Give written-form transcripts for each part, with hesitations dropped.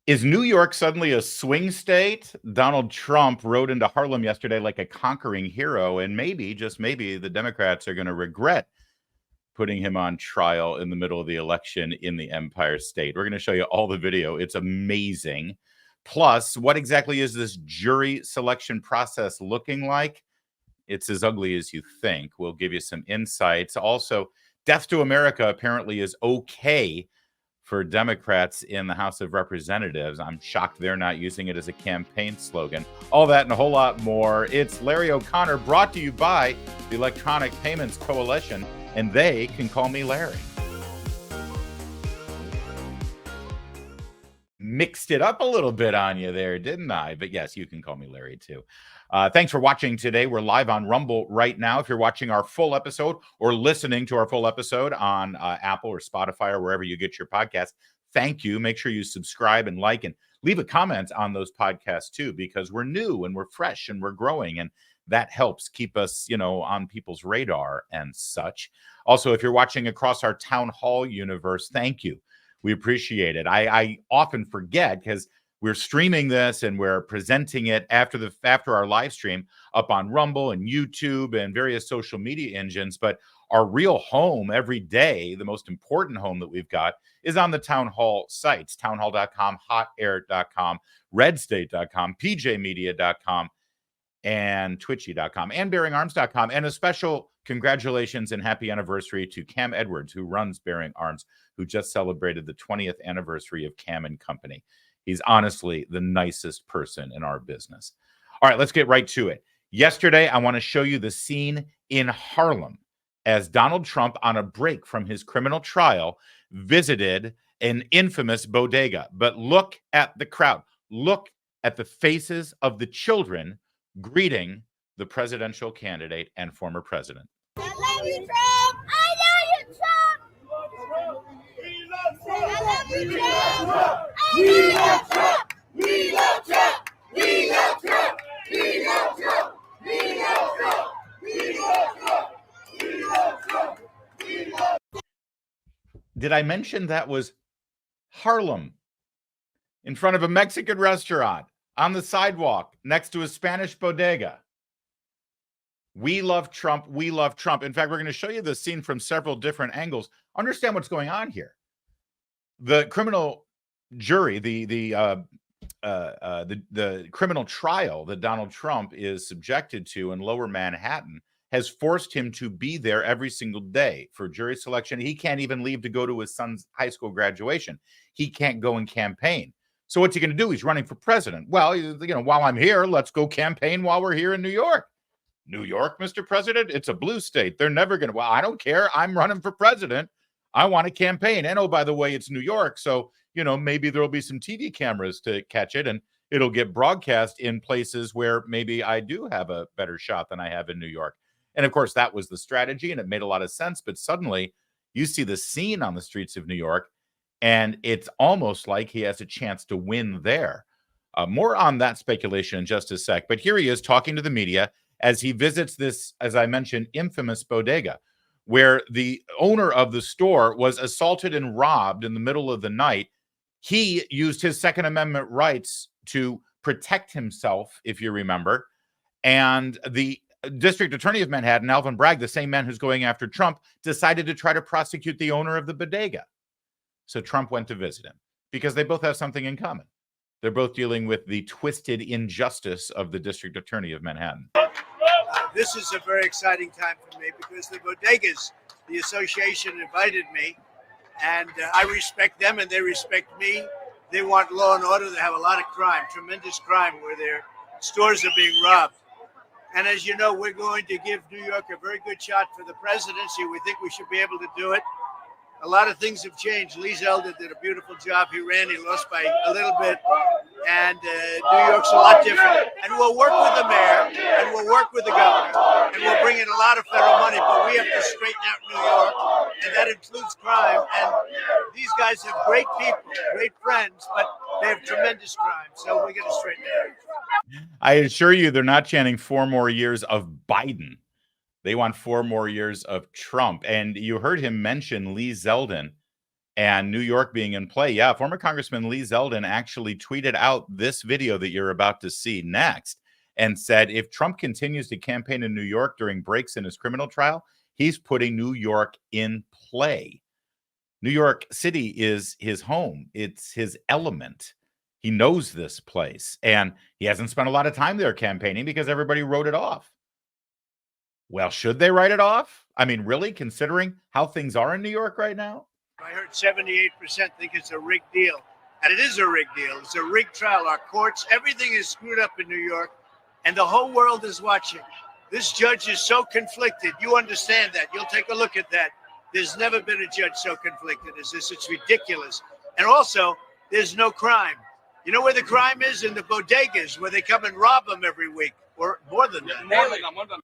Is New York suddenly a swing state? Donald Trump rode into Harlem yesterday like a conquering hero, and maybe, just maybe, the Democrats are going to regret putting him on trial in the middle of the election in the Empire State. We're going to show you all the video. It's amazing. Plus, what exactly is this jury selection process looking like? It's as ugly as you think. We'll give you some insights. Also, death to America apparently is okay for Democrats in the House of Representatives. I'm shocked they're not using it as a campaign slogan. All that and a whole lot more. It's Larry O'Connor, brought to you by the Electronic Payments Coalition, and they can call me Larry. Mixed it up a little bit on you there, didn't I? But yes, you can call me Larry too. Thanks for watching today. We're live on Rumble right now. If you're watching our full episode or listening to our full episode on Apple or Spotify or wherever you get your podcast, thank you. Make sure you subscribe and like and leave a comment on those podcasts too, because we're new and we're fresh and we're growing, and that helps keep us, on people's radar and such. Also, if you're watching across our town hall universe, thank you. We appreciate it. I often forget because we're streaming this and we're presenting it after our live stream up on Rumble and YouTube and various social media engines. But our real home every day, the most important home that we've got, is on the town hall sites: townhall.com, hotair.com, redstate.com, pjmedia.com, and twitchy.com, and bearingarms.com. And a special congratulations and happy anniversary to Cam Edwards, who runs Bearing Arms, who just celebrated the 20th anniversary of Cam and Company. He's honestly the nicest person in our business. All right, let's get right to it. Yesterday, I want to show you the scene in Harlem as Donald Trump, on a break from his criminal trial, visited an infamous bodega. But look at the crowd. Look at the faces of the children greeting the presidential candidate and former president. I love you, Trump! I love you, Trump! We love Trump! We love Trump! We love Trump! We love Trump! We love Trump! We love Trump! We love Trump! We love Trump! Did I mention that was Harlem, in front of a Mexican restaurant, on the sidewalk, next to a Spanish bodega? We love Trump. We love Trump. In fact, we're going to show you the scene from several different angles. Understand what's going on here. The criminal jury, the criminal trial that Donald Trump is subjected to in Lower Manhattan has forced him to be there every single day for jury selection. He can't even leave to go to his son's high school graduation. He can't go and campaign. So what's he going to do? He's running for president. Well, while I'm here, let's go campaign while we're here in New York. New York, Mr. President, it's a blue state. They're never going to. Well, I don't care. I'm running for president. I want to campaign. And oh, by the way, it's New York. So, maybe there'll be some TV cameras to catch it, and it'll get broadcast in places where maybe I do have a better shot than I have in New York. And of course, that was the strategy, and it made a lot of sense. But suddenly you see the scene on the streets of New York, and it's almost like he has a chance to win there. More on that speculation in just a sec. But here he is talking to the media as he visits this, as I mentioned, infamous bodega, where the owner of the store was assaulted and robbed in the middle of the night. He used his Second Amendment rights to protect himself, if you remember. And the District Attorney of Manhattan, Alvin Bragg, the same man who's going after Trump, decided to try to prosecute the owner of the bodega. So Trump went to visit him because they both have something in common. They're both dealing with the twisted injustice of the District Attorney of Manhattan. This is a very exciting time for me because the bodegas, the association, invited me, and I respect them and they respect me. They want law and order. They have a lot of crime, tremendous crime, where their stores are being robbed. And as you know, we're going to give New York a very good shot for the presidency. We think we should be able to do it. A lot of things have changed. Lee Zeldin did a beautiful job. He ran, he lost by a little bit. And New York's a lot different. And we'll work with the mayor, and we'll work with the governor, and we'll bring in a lot of federal money, but we have to straighten out New York, and that includes crime. And these guys have great people, great friends, but they have tremendous crime, so we're going to straighten it out. I assure you they're not chanting 4 more years of Biden. They want 4 more years of Trump. And you heard him mention Lee Zeldin and New York being in play. Yeah, former Congressman Lee Zeldin actually tweeted out this video that you're about to see next and said if Trump continues to campaign in New York during breaks in his criminal trial, he's putting New York in play. New York City is his home. It's his element. He knows this place, and he hasn't spent a lot of time there campaigning because everybody wrote it off. Well, should they write it off? I mean, really, considering how things are in New York right now? I heard 78% think it's a rigged deal. And it is a rigged deal. It's a rigged trial. Our courts, everything is screwed up in New York, and the whole world is watching. This judge is so conflicted. You understand that. You'll take a look at that. There's never been a judge so conflicted as this. It's ridiculous. And also, there's no crime. You know where the crime is? In the bodegas, where they come and rob them every week, or more than that.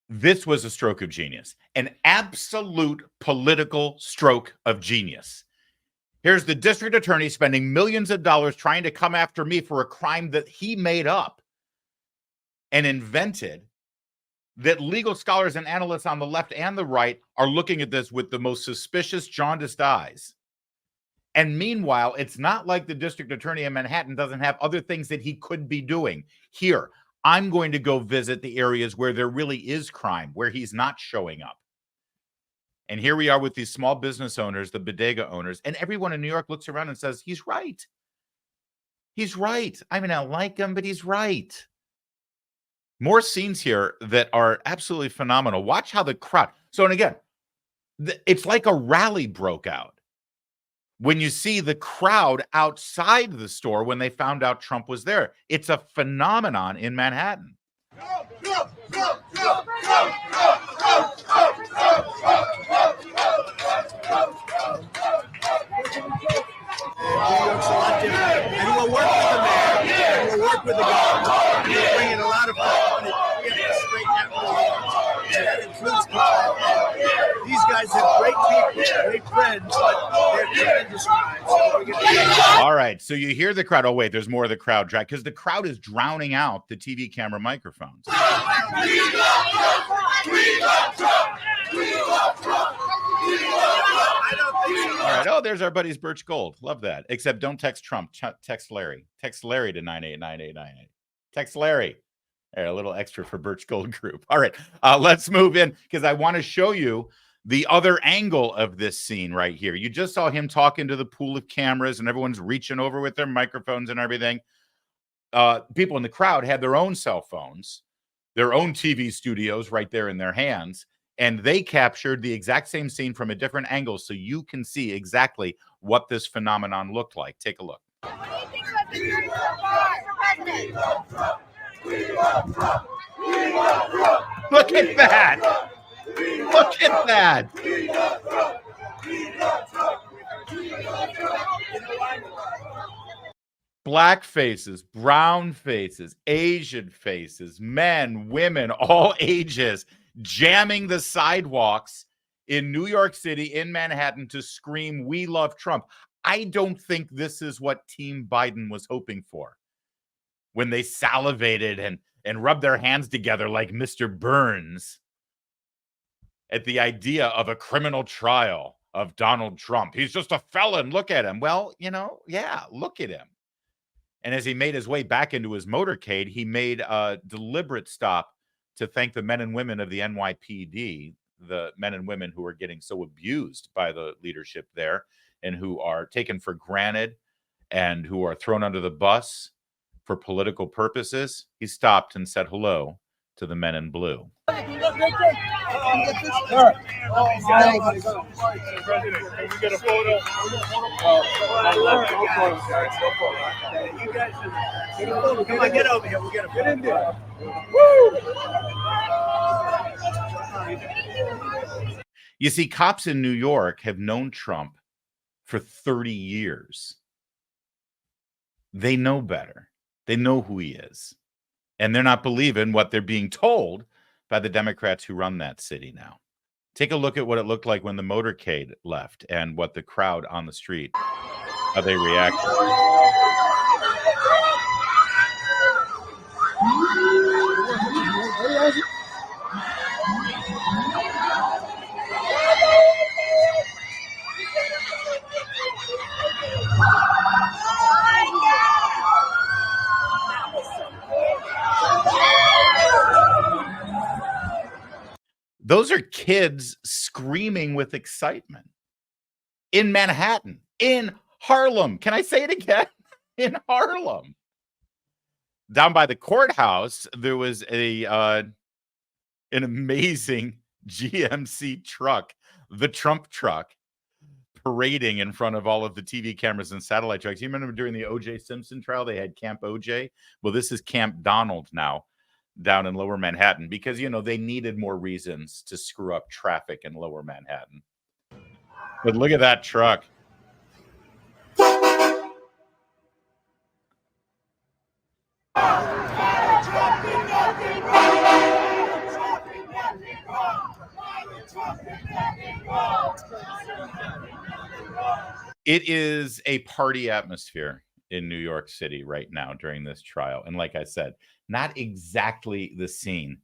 This was a stroke of genius, an absolute political stroke of genius. Here's the district attorney spending millions of dollars trying to come after me for a crime that he made up and invented, that legal scholars and analysts on the left and the right are looking at this with the most suspicious, jaundiced eyes. And meanwhile, it's not like the district attorney in Manhattan doesn't have other things that he could be doing. Here, I'm going to go visit the areas where there really is crime, where he's not showing up. And here we are with these small business owners, the bodega owners, and everyone in New York looks around and says, he's right. He's right. I mean, I like him, but he's right. More scenes here that are absolutely phenomenal. Watch how the crowd. So, and again, it's like a rally broke out when you see the crowd outside the store when they found out Trump was there. It's a phenomenon in Manhattan. New York's a lot different. And we'll work with the mayor, and we'll work with the government. We'll bring in a lot of money. We have to straighten out New York. And that includes people. These guys are great people, great friends, but they're tremendous crimes. All right, so you hear the crowd. Oh, wait, there's more of the crowd drag because the crowd is drowning out the TV camera microphones. We love Trump! We love Trump! We love Trump! We love Trump! I don't think so. All right. Oh, there's our buddies Birch Gold. Love that. Except don't text Trump. Text Larry. Text Larry to 989898. Text Larry. There, a little extra for Birch Gold group. All right. Let's move in because I want to show you the other angle of this scene right here. You just saw him talking to the pool of cameras and everyone's reaching over with their microphones and everything. People in the crowd had their own cell phones, their own TV studios right there in their hands. And they captured the exact same scene from a different angle so you can see exactly what this phenomenon looked like. Take a look. What do you think about the journey so far, Mr. President? We love Trump! We love Trump! We love Trump! Look at that! Look at that! We love Trump! We love Trump! We love Trump! Black faces, brown faces, Asian faces, men, women, all ages, jamming the sidewalks in New York City, in Manhattan, to scream, "We love Trump." I don't think this is what Team Biden was hoping for when they salivated and rubbed their hands together like Mr. Burns at the idea of a criminal trial of Donald Trump. He's just a felon. Look at him. Well, yeah, look at him. And as he made his way back into his motorcade, he made a deliberate stop to thank the men and women of the NYPD, the men and women who are getting so abused by the leadership there and who are taken for granted and who are thrown under the bus for political purposes. He stopped and said hello to the men in blue. Come on, get over here. We'll get a photo. Get in there. You see, cops in New York have known Trump for 30 years. They know better. They know who he is. And they're not believing what they're being told by the Democrats who run that city now. Take a look at what it looked like when the motorcade left and what the crowd on the street, how they reacted. Those are kids screaming with excitement in Manhattan, in Harlem. Can I say it again? In Harlem. Down by the courthouse, there was an amazing GMC truck, the Trump truck, parading in front of all of the TV cameras and satellite trucks. You remember during the O.J. Simpson trial, they had Camp O.J.? Well, this is Camp Donald now down in Lower Manhattan because, you know, they needed more reasons to screw up traffic in Lower Manhattan. But look at that truck. It is a party atmosphere in New York City right now during this trial. And like I said, not exactly the scene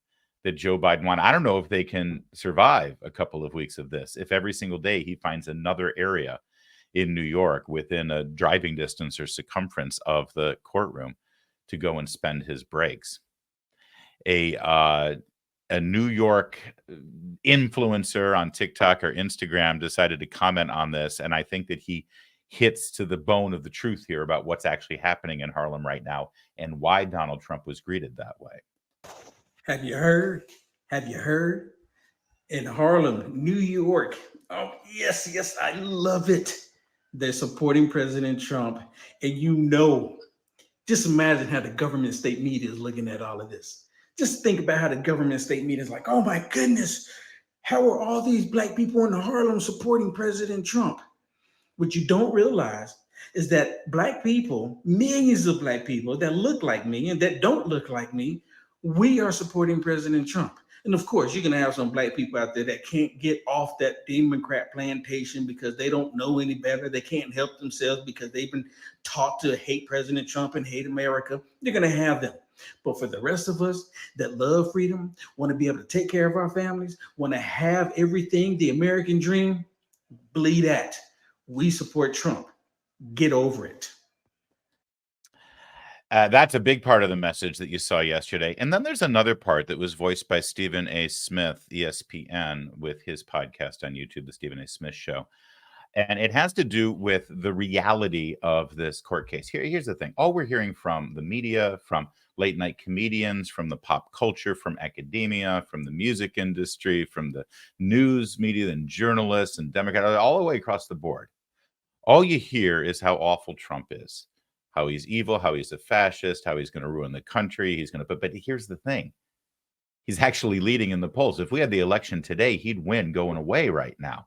that Joe Biden wanted. I don't know if they can survive a couple of weeks of this. If every single day he finds another area in New York within a driving distance or circumference of the courtroom to go and spend his breaks. A New York influencer on TikTok or Instagram decided to comment on this, and I think that he hits to the bone of the truth here about what's actually happening in Harlem right now and why Donald Trump was greeted that way. Have you heard? Have you heard? In Harlem, New York. Oh, yes, I love it. They're supporting President Trump. And you know, just imagine how the government state media is looking at all of this. Just think about how the government state media is like, oh my goodness, how are all these black people in Harlem supporting President Trump? What you don't realize is that black people, millions of black people that look like me and that don't look like me, we are supporting President Trump. And of course, you're going to have some black people out there that can't get off that Democrat plantation because they don't know any better. They can't help themselves because they've been taught to hate President Trump and hate America. You're going to have them. But for the rest of us that love freedom, want to be able to take care of our families, want to have everything, the American dream, believe that. We support Trump. Get over it. That's a big part of the message that you saw yesterday. And then there's another part that was voiced by Stephen A. Smith, ESPN, with his podcast on YouTube, The Stephen A. Smith Show. And it has to do with the reality of this court case. Here's the thing. All we're hearing from the media, from late night comedians, from the pop culture, from academia, from the music industry, from the news media and journalists and Democrats, all the way across the board. All you hear is how awful Trump is. How he's evil, how he's a fascist, how he's going to ruin the country. He's going to, but here's the thing. He's actually leading in the polls. If we had the election today, he'd win going away right now.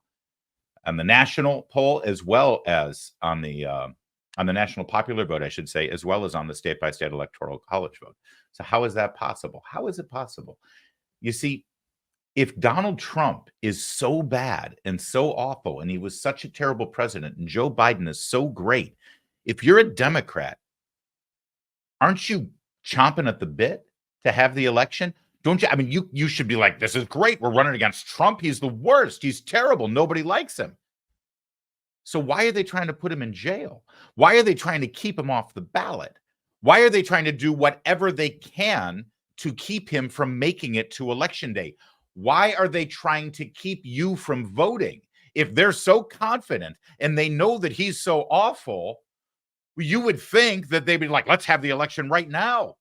On the national poll, as well as on the national popular vote, I should say, as well as on the state-by-state electoral college vote. So how is that possible? How is it possible? You see, if Donald Trump is so bad and so awful, and he was such a terrible president, and Joe Biden is so great, if you're a Democrat, aren't you chomping at the bit to have the election? Don't you? I mean, you should be like, this is great. We're running against Trump. He's the worst. He's terrible. Nobody likes him. So why are they trying to put him in jail? Why are they trying to keep him off the ballot? Why are they trying to do whatever they can to keep him from making it to election day? Why are they trying to keep you from voting? If they're so confident and they know that he's so awful, you would think that they'd be like, let's have the election right now.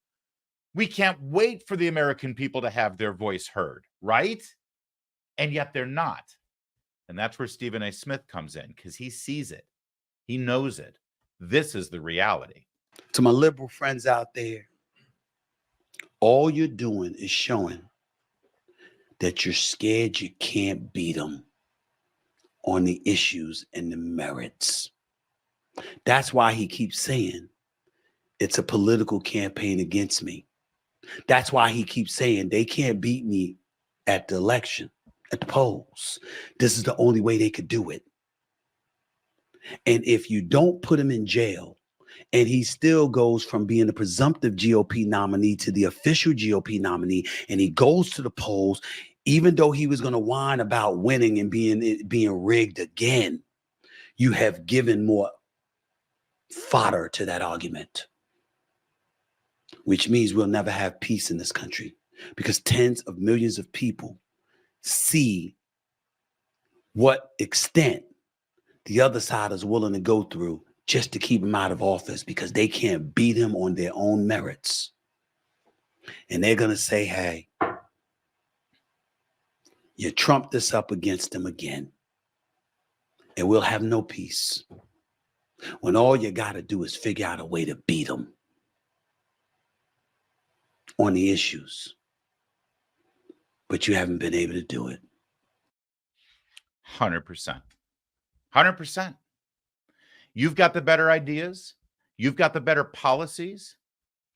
We can't wait for the American people to have their voice heard, right? And yet they're not. And that's where Stephen A. Smith comes in, because he sees it. He knows it. This is the reality. To my liberal friends out there, all you're doing is showing that you're scared you can't beat them on the issues and the merits. That's why he keeps saying it's a political campaign against me. That's why he keeps saying they can't beat me at the election, at the polls. This is the only way they could do it. And if you don't put him in jail, and he still goes from being the presumptive GOP nominee to the official GOP nominee, and he goes to the polls, even though he was going to whine about winning and being rigged again, you have given more fodder to that argument, which means we'll never have peace in this country, because tens of millions of people see what extent the other side is willing to go through just to keep him out of office, because they can't beat him on their own merits. And they're going to say, hey, you trumped this up against him again, and we'll have no peace. When all you got to do is figure out a way to beat him on the issues. But you haven't been able to do it. 100%. 100%. You've got the better ideas. You've got the better policies.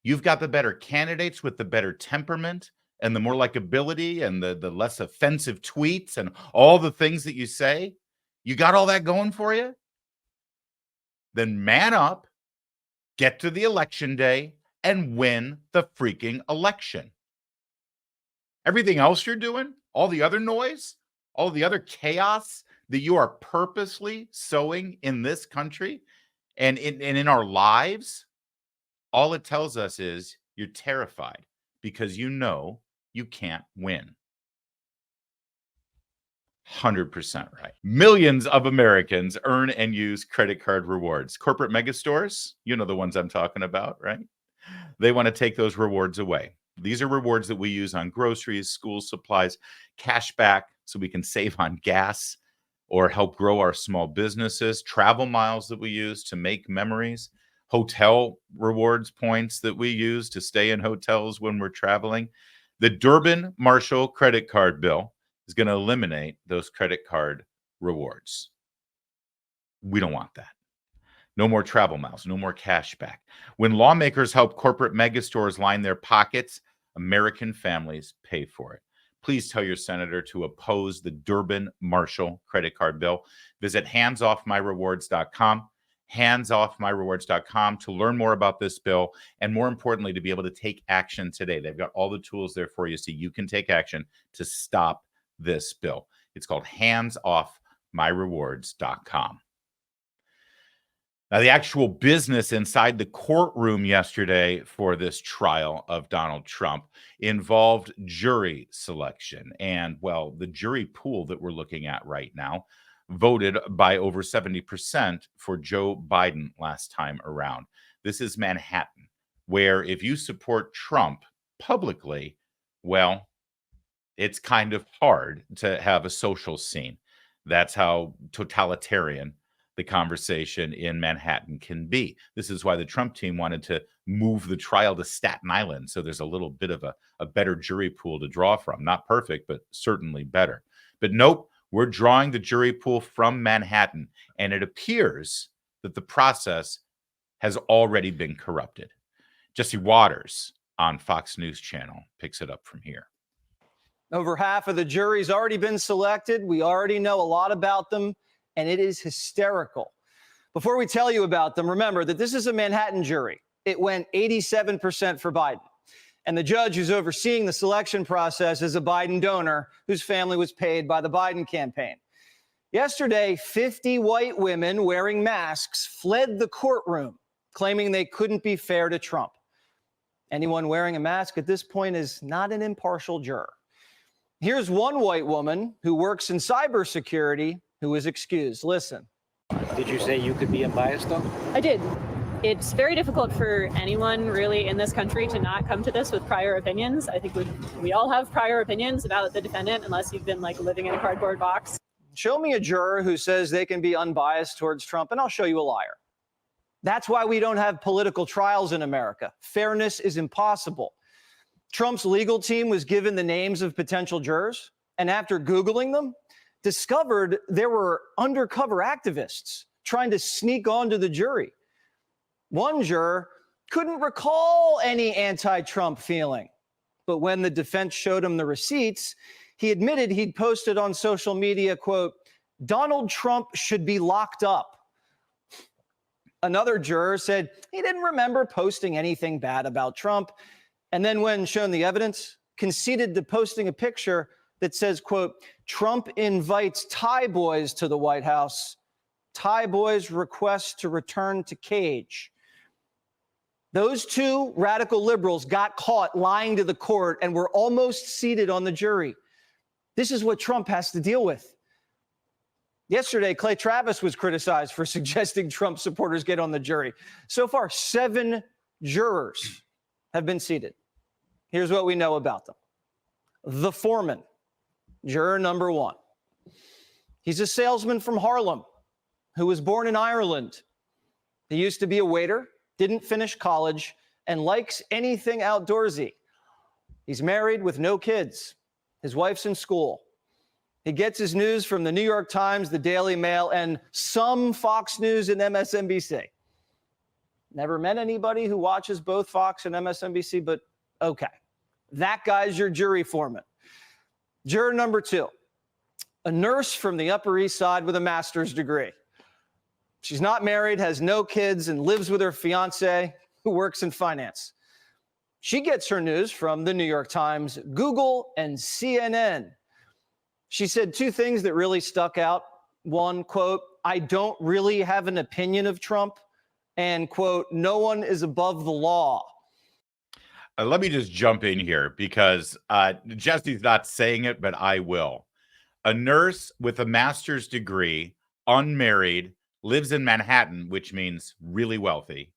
You've got the better candidates with the better temperament and the more likability and the less offensive tweets and all the things that you say. You got all that going for you? Then man up, get to the election day, and win the freaking election. Everything else you're doing, all the other noise, all the other chaos that you are purposely sowing in this country and in our lives, all it tells us is you're terrified because you know you can't win. 100% right. Millions of Americans earn and use credit card rewards. Corporate megastores, you know the ones I'm talking about, right? They want to take those rewards away. These are rewards that we use on groceries, school supplies, cash back so we can save on gas or help grow our small businesses, travel miles that we use to make memories, hotel rewards points that we use to stay in hotels when we're traveling. The Durbin-Marshall credit card bill is going to eliminate those credit card rewards. We don't want that. No more travel miles, no more cash back. When lawmakers help corporate megastores line their pockets, American families pay for it. Please tell your senator to oppose the Durbin-Marshall credit card bill. Visit handsoffmyrewards.com, handsoffmyrewards.com to learn more about this bill and, more importantly, to be able to take action today. They've got all the tools there for you so you can take action to stop this bill. It's called handsoffmyrewards.com. Now, the actual business inside the courtroom yesterday for this trial of Donald Trump involved jury selection. And, well, the jury pool that we're looking at right now voted by over 70% for Joe Biden last time around. This is Manhattan, where if you support Trump publicly, well, it's kind of hard to have a social scene. That's how totalitarian the conversation in Manhattan can be. This is why the Trump team wanted to move the trial to Staten Island. So there's a little bit of a better jury pool to draw from. Not perfect, but certainly better. But nope, we're drawing the jury pool from Manhattan. And it appears that the process has already been corrupted. Jesse Waters on Fox News Channel picks it up from here. Over half of the jury's already been selected. We already know a lot about them, and it is hysterical. Before we tell you about them, remember that this is a Manhattan jury. It went 87% for Biden. And the judge who's overseeing the selection process is a Biden donor whose family was paid by the Biden campaign. Yesterday, 50 white women wearing masks fled the courtroom, claiming they couldn't be fair to Trump. Anyone wearing a mask at this point is not an impartial juror. Here's one white woman who works in cybersecurity who was excused. Listen. Did you say you could be unbiased, though? I did. It's very difficult for anyone really in this country to not come to this with prior opinions. I think we all have prior opinions about the defendant unless you've been like living in a cardboard box. Show me a juror who says they can be unbiased towards Trump, and I'll show you a liar. That's why we don't have political trials in America. Fairness is impossible. Trump's legal team was given the names of potential jurors, and after Googling them, discovered there were undercover activists trying to sneak onto the jury. One juror couldn't recall any anti-Trump feeling, but when the defense showed him the receipts, he admitted he'd posted on social media, quote, "Donald Trump should be locked up." Another juror said he didn't remember posting anything bad about Trump, and then when shown the evidence, conceded to posting a picture that says, quote, "Trump invites Thai boys to the White House. Thai boys request to return to cage." Those two radical liberals got caught lying to the court and were almost seated on the jury. This is what Trump has to deal with. Yesterday, Clay Travis was criticized for suggesting Trump supporters get on the jury. So far, 7 jurors have been seated. Here's what we know about them. The foreman, juror number 1. He's a salesman from Harlem who was born in Ireland. He used to be a waiter, didn't finish college, and likes anything outdoorsy. He's married with no kids. His wife's in school. He gets his news from the New York Times, the Daily Mail, and some Fox News and MSNBC. Never met anybody who watches both Fox and MSNBC, but okay. That guy's your jury foreman. Juror number 2, a nurse from the Upper East Side with a master's degree. She's not married, has no kids, and lives with her fiance who works in finance. She gets her news from the New York Times, Google, and CNN. She said 2 things that really stuck out. One, quote, I don't really have an opinion of Trump, and, quote, no one is above the law. Let me just jump in here because Jesse's not saying it, but I will. A nurse with a master's degree, unmarried, lives in Manhattan, which means really wealthy,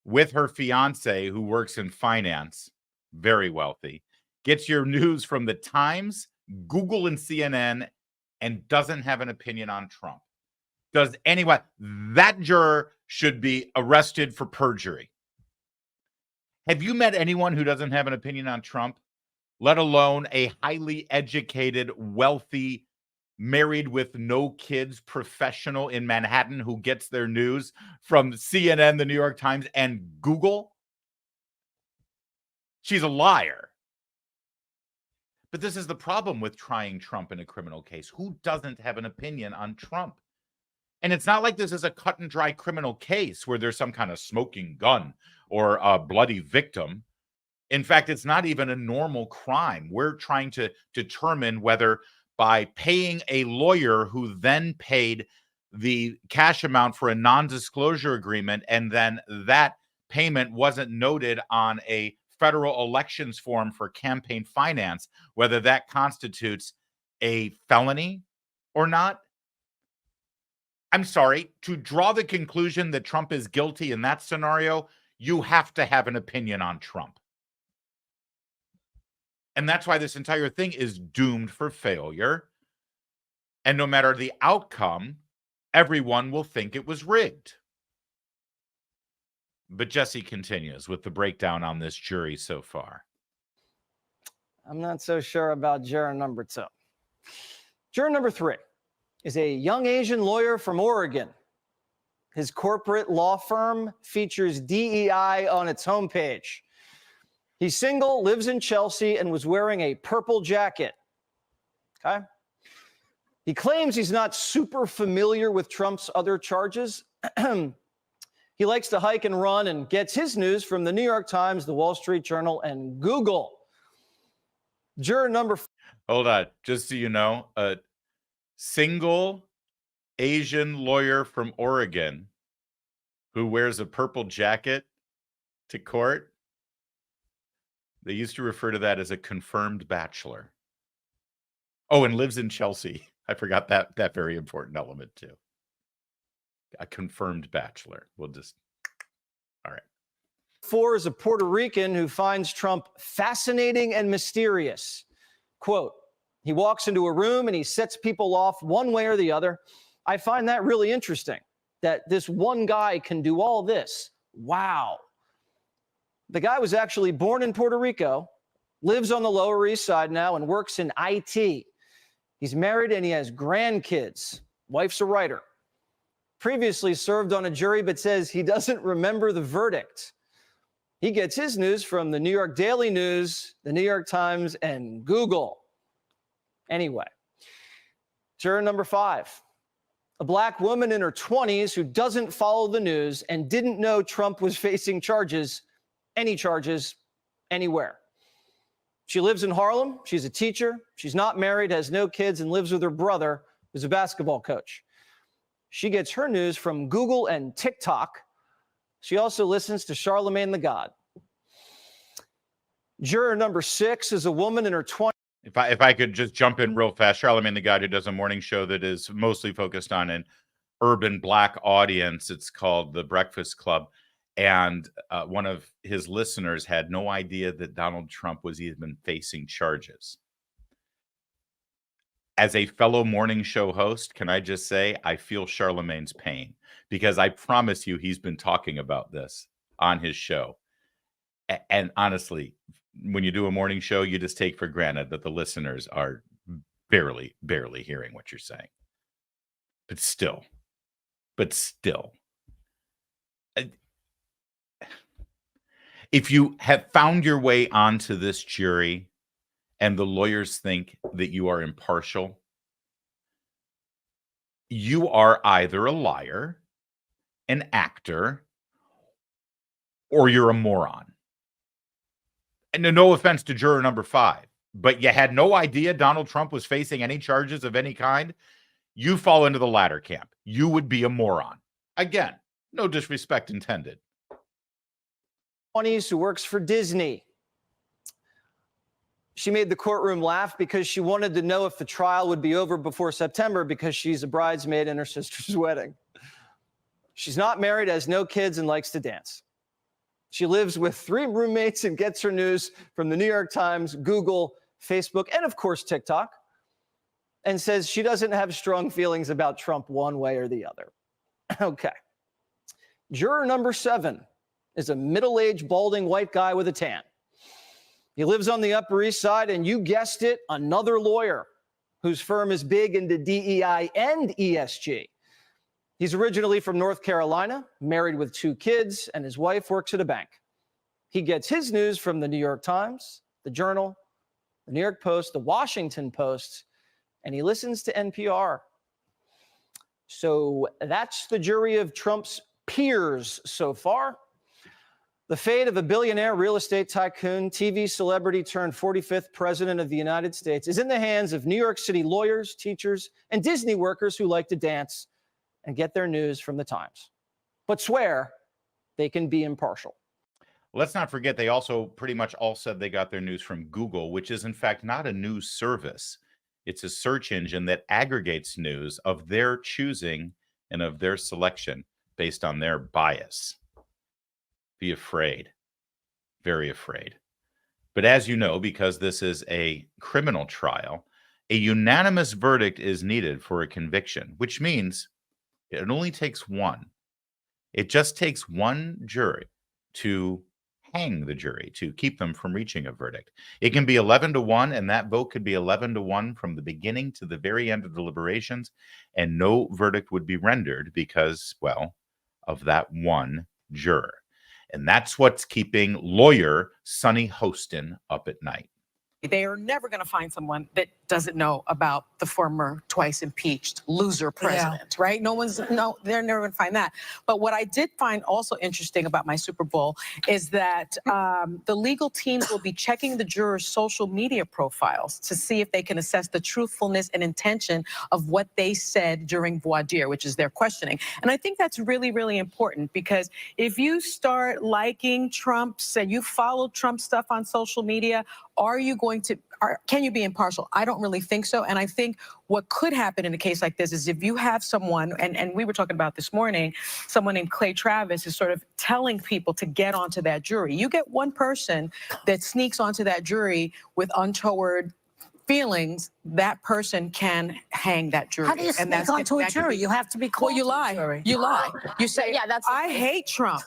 with her fiance who works in finance, very wealthy, gets your news from the Times, Google, and CNN, and doesn't have an opinion on Trump. Does anyone? That juror should be arrested for perjury. Have you met anyone who doesn't have an opinion on Trump, let alone a highly educated, wealthy, married with no kids professional in Manhattan who gets their news from CNN, the New York Times, and Google? She's a liar. But this is the problem with trying Trump in a criminal case. Who doesn't have an opinion on Trump? And it's not like this is a cut and dry criminal case where there's some kind of smoking gun or a bloody victim. In fact, it's not even a normal crime. We're trying to determine whether by paying a lawyer who then paid the cash amount for a non-disclosure agreement, and then that payment wasn't noted on a federal elections form for campaign finance, whether that constitutes a felony or not. I'm sorry, to draw the conclusion that Trump is guilty in that scenario, you have to have an opinion on Trump. And that's why this entire thing is doomed for failure. And no matter the outcome, everyone will think it was rigged. But Jesse continues with the breakdown on this jury so far. I'm not so sure about juror number 2. Juror number 3 is a young Asian lawyer from Oregon. His corporate law firm features DEI on its homepage. He's single, lives in Chelsea, and was wearing a purple jacket. Okay? He claims he's not super familiar with Trump's other charges. He likes to hike and run and gets his news from the New York Times, the Wall Street Journal, and Google. Juror number... Hold on. Just so you know, a single Asian lawyer from Oregon who wears a purple jacket to court. They used to refer to that as a confirmed bachelor. Oh, and lives in Chelsea. I forgot that very important element too. A confirmed bachelor. We'll just, all right. 4 is a Puerto Rican who finds Trump fascinating and mysterious. Quote, he walks into a room and he sets people off one way or the other. I find that really interesting, that this one guy can do all this. Wow. The guy was actually born in Puerto Rico, lives on the Lower East Side now, and works in IT. He's married and he has grandkids. Wife's a writer. Previously served on a jury, but says he doesn't remember the verdict. He gets his news from the New York Daily News, the New York Times, and Google. Anyway, juror number 5, a black woman in her 20s who doesn't follow the news and didn't know Trump was facing charges, any charges, anywhere. She lives in Harlem. She's a teacher. She's not married, has no kids, and lives with her brother, who's a basketball coach. She gets her news from Google and TikTok. She also listens to Charlemagne the God. Juror number 6 is a woman in her 20s. If I could just jump in real fast, Charlemagne the Guy, who does a morning show that is mostly focused on an urban Black audience. It's called The Breakfast Club. And one of his listeners had no idea that Donald Trump was even facing charges. As a fellow morning show host, can I just say I feel Charlemagne's pain, because I promise you he's been talking about this on his show. And honestly, when you do a morning show, you just take for granted that the listeners are barely hearing what you're saying. But still, if you have found your way onto this jury and the lawyers think that you are impartial, you are either a liar, an actor, or you're a moron. And no offense to juror number 5, but you had no idea Donald Trump was facing any charges of any kind. You fall into the latter camp. You would be a moron. Again, no disrespect intended. 20s who works for Disney. She made the courtroom laugh because she wanted to know if the trial would be over before September, because she's a bridesmaid in her sister's wedding. She's not married, has no kids, and likes to dance. She lives with 3 roommates and gets her news from the New York Times, Google, Facebook, and of course TikTok, and says she doesn't have strong feelings about Trump one way or the other. Okay. Juror number 7 is a middle-aged, balding white guy with a tan. He lives on the Upper East Side, and you guessed it, another lawyer whose firm is big into DEI and ESG. He's originally from North Carolina, married with 2 kids, and his wife works at a bank. He gets his news from the New York Times, the Journal, the New York Post, the Washington Post, and he listens to NPR. So that's the jury of Trump's peers so far. The fate of a billionaire real estate tycoon, TV celebrity turned 45th president of the United States is in the hands of New York City lawyers, teachers, and Disney workers who like to dance and get their news from the Times, but swear they can be impartial. Let's not forget, they also pretty much all said they got their news from Google, which is in fact not a news service. It's a search engine that aggregates news of their choosing and of their selection based on their bias. Be afraid, very afraid. But as you know, because this is a criminal trial, a unanimous verdict is needed for a conviction, which means it only takes one. It just takes one jury to hang the jury, to keep them from reaching a verdict. It can be 11-1, and that vote could be 11-1 from the beginning to the very end of deliberations, and no verdict would be rendered because, well, of that one juror. And that's what's keeping lawyer Sunny Hostin up at night. They are never going to find someone that doesn't know about the former twice impeached loser president, right? They're never going to find that. But what I did find also interesting about my Super Bowl is that the legal teams will be checking the jurors' social media profiles to see if they can assess the truthfulness and intention of what they said during voir dire, which is their questioning. And I think that's really, really important, because if you start liking Trump's and you follow Trump stuff on social media, can you be impartial? I don't really think so. And I think what could happen in a case like this is if you have someone, and we were talking about this morning, someone named Clay Travis is sort of telling people to get onto that jury. You get one person that sneaks onto that jury with untoward feelings, that person can hang that jury. How do you sneak onto a jury? You have to be called. Well, you lie. You lie. You say, I hate Trump.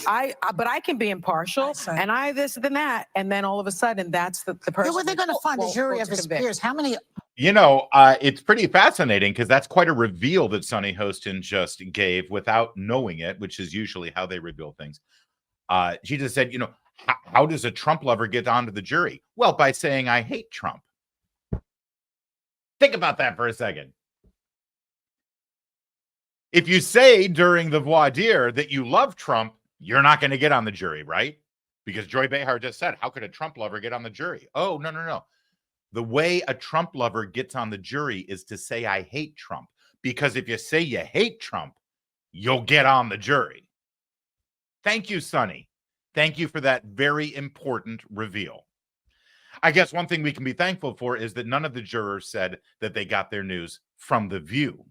But I can be impartial, and I this and that, and then all of a sudden, that's the person. Who are they going to find? A jury of his peers? How many? You know, it's pretty fascinating, because that's quite a reveal that Sunny Hostin just gave without knowing it, which is usually how they reveal things. She just said, you know, how does a Trump lover get onto the jury? Well, by saying, I hate Trump. Think about that for a second. If you say during the voir dire that you love Trump, you're not going to get on the jury, right? Because Joy Behar just said, how could a Trump lover get on the jury? Oh, no. The way a Trump lover gets on the jury is to say, I hate Trump. Because if you say you hate Trump, you'll get on the jury. Thank you, Sunny. Thank you for that very important reveal. I guess one thing we can be thankful for is that none of the jurors said that they got their news from The View.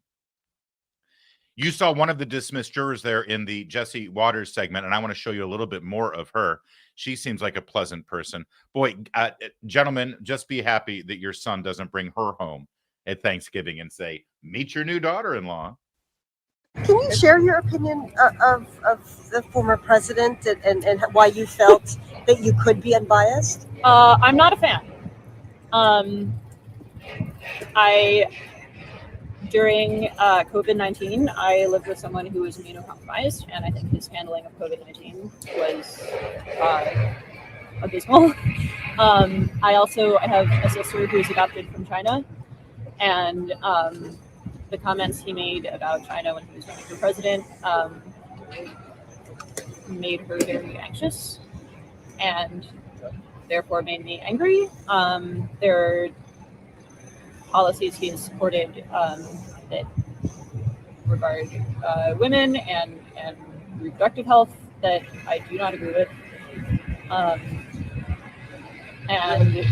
You saw one of the dismissed jurors there in the Jesse Waters segment, and I want to show you a little bit more of her. She seems like a pleasant person. Boy, gentlemen, just be happy that your son doesn't bring her home at Thanksgiving and say, meet your new daughter-in-law. Can you share your opinion of the former president and why you felt that you could be unbiased? I'm not a fan. During COVID-19, I lived with someone who was immunocompromised, and I think his handling of COVID-19 was abysmal. I have a sister who's adopted from China, and the comments he made about China when he was running for president made her very anxious, and therefore made me angry. There are policies he has supported that regard women and reproductive health that I do not agree with. And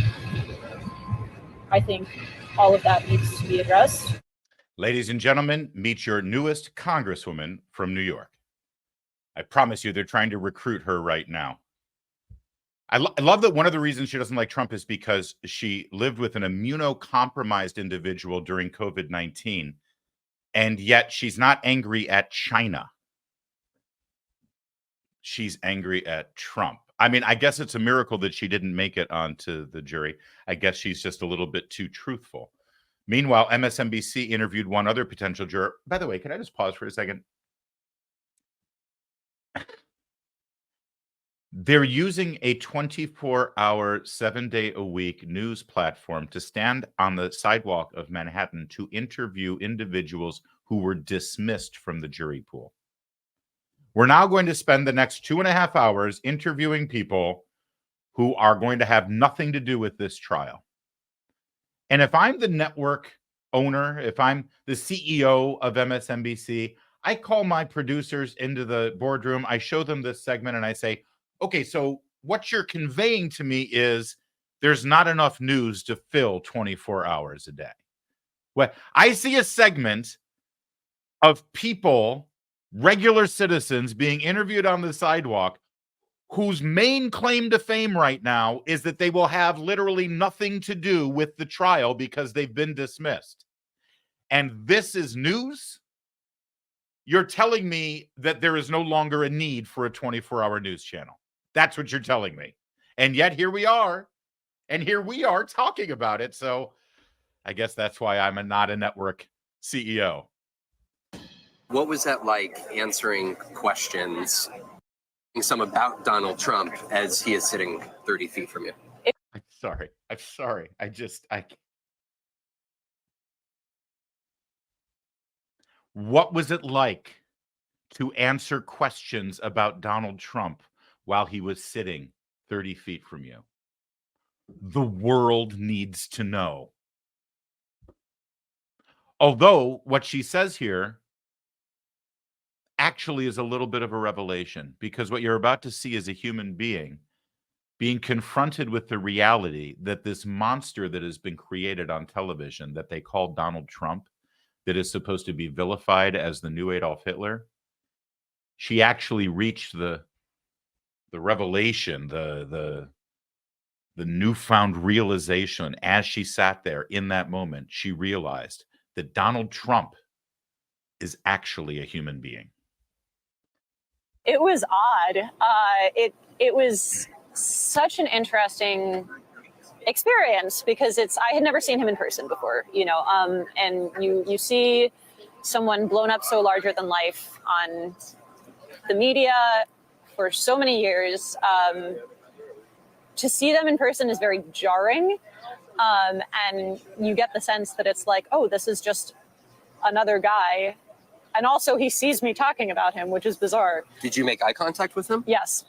I think all of that needs to be addressed. Ladies and gentlemen, meet your newest congresswoman from New York. I promise you they're trying to recruit her right now. I love that one of the reasons she doesn't like Trump is because she lived with an immunocompromised individual during COVID-19, and yet she's not angry at China. She's angry at Trump. I mean, I guess it's a miracle that she didn't make it onto the jury. I guess she's just a little bit too truthful. Meanwhile, MSNBC interviewed one other potential juror. By the way, can I just pause for a second? They're using a 24-hour, 7-day-a-week news platform to stand on the sidewalk of Manhattan to interview individuals who were dismissed from the jury pool. We're now going to spend the next 2.5 hours interviewing people who are going to have nothing to do with this trial. And if I'm the network owner, if I'm the CEO of MSNBC, I call my producers into the boardroom, I show them this segment, and I say, okay, so what you're conveying to me is there's not enough news to fill 24 hours a day. Well, I see a segment of people, regular citizens, being interviewed on the sidewalk whose main claim to fame right now is that they will have literally nothing to do with the trial because they've been dismissed. And this is news? You're telling me that there is no longer a need for a 24-hour news channel. That's what you're telling me. And yet here we are. And here we are talking about it. So I guess that's why I'm not a network CEO. What was that like answering questions, some about Donald Trump as he is sitting 30 feet from you? I'm sorry. What was it like to answer questions about Donald Trump while he was sitting 30 feet from you? The world needs to know. Although what she says here actually is a little bit of a revelation, because what you're about to see is a human being being confronted with the reality that this monster that has been created on television that they call Donald Trump, that is supposed to be vilified as the new Adolf Hitler, she actually reached the revelation, the newfound realization as she sat there in that moment. She realized that Donald Trump is actually a human being. It was odd. It was such an interesting experience because I had never seen him in person before, and you see someone blown up so larger than life on the media for so many years. To see them in person is very jarring, and you get the sense that it's like, oh, this is just another guy. And also he sees me talking about him, which is bizarre. Did you make eye contact with him? Yes.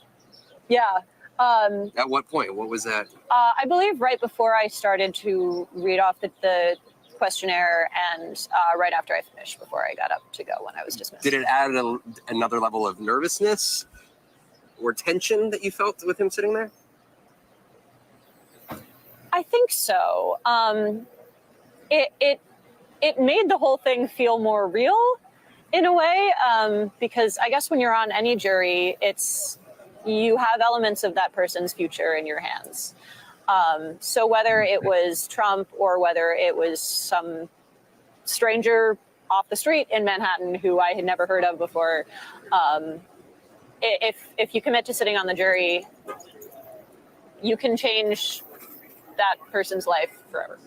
Yeah. At what point? What was that? I believe right before I started to read off the questionnaire and right after I finished, before I got up to go when I was dismissed. Did it add another level of nervousness or tension that you felt with him sitting there? I think so. It made the whole thing feel more real in a way, because I guess when you're on any jury, you have elements of that person's future in your hands. So whether it was Trump or whether it was some stranger off the street in Manhattan who I had never heard of before, if you commit to sitting on the jury, you can change that person's life forever.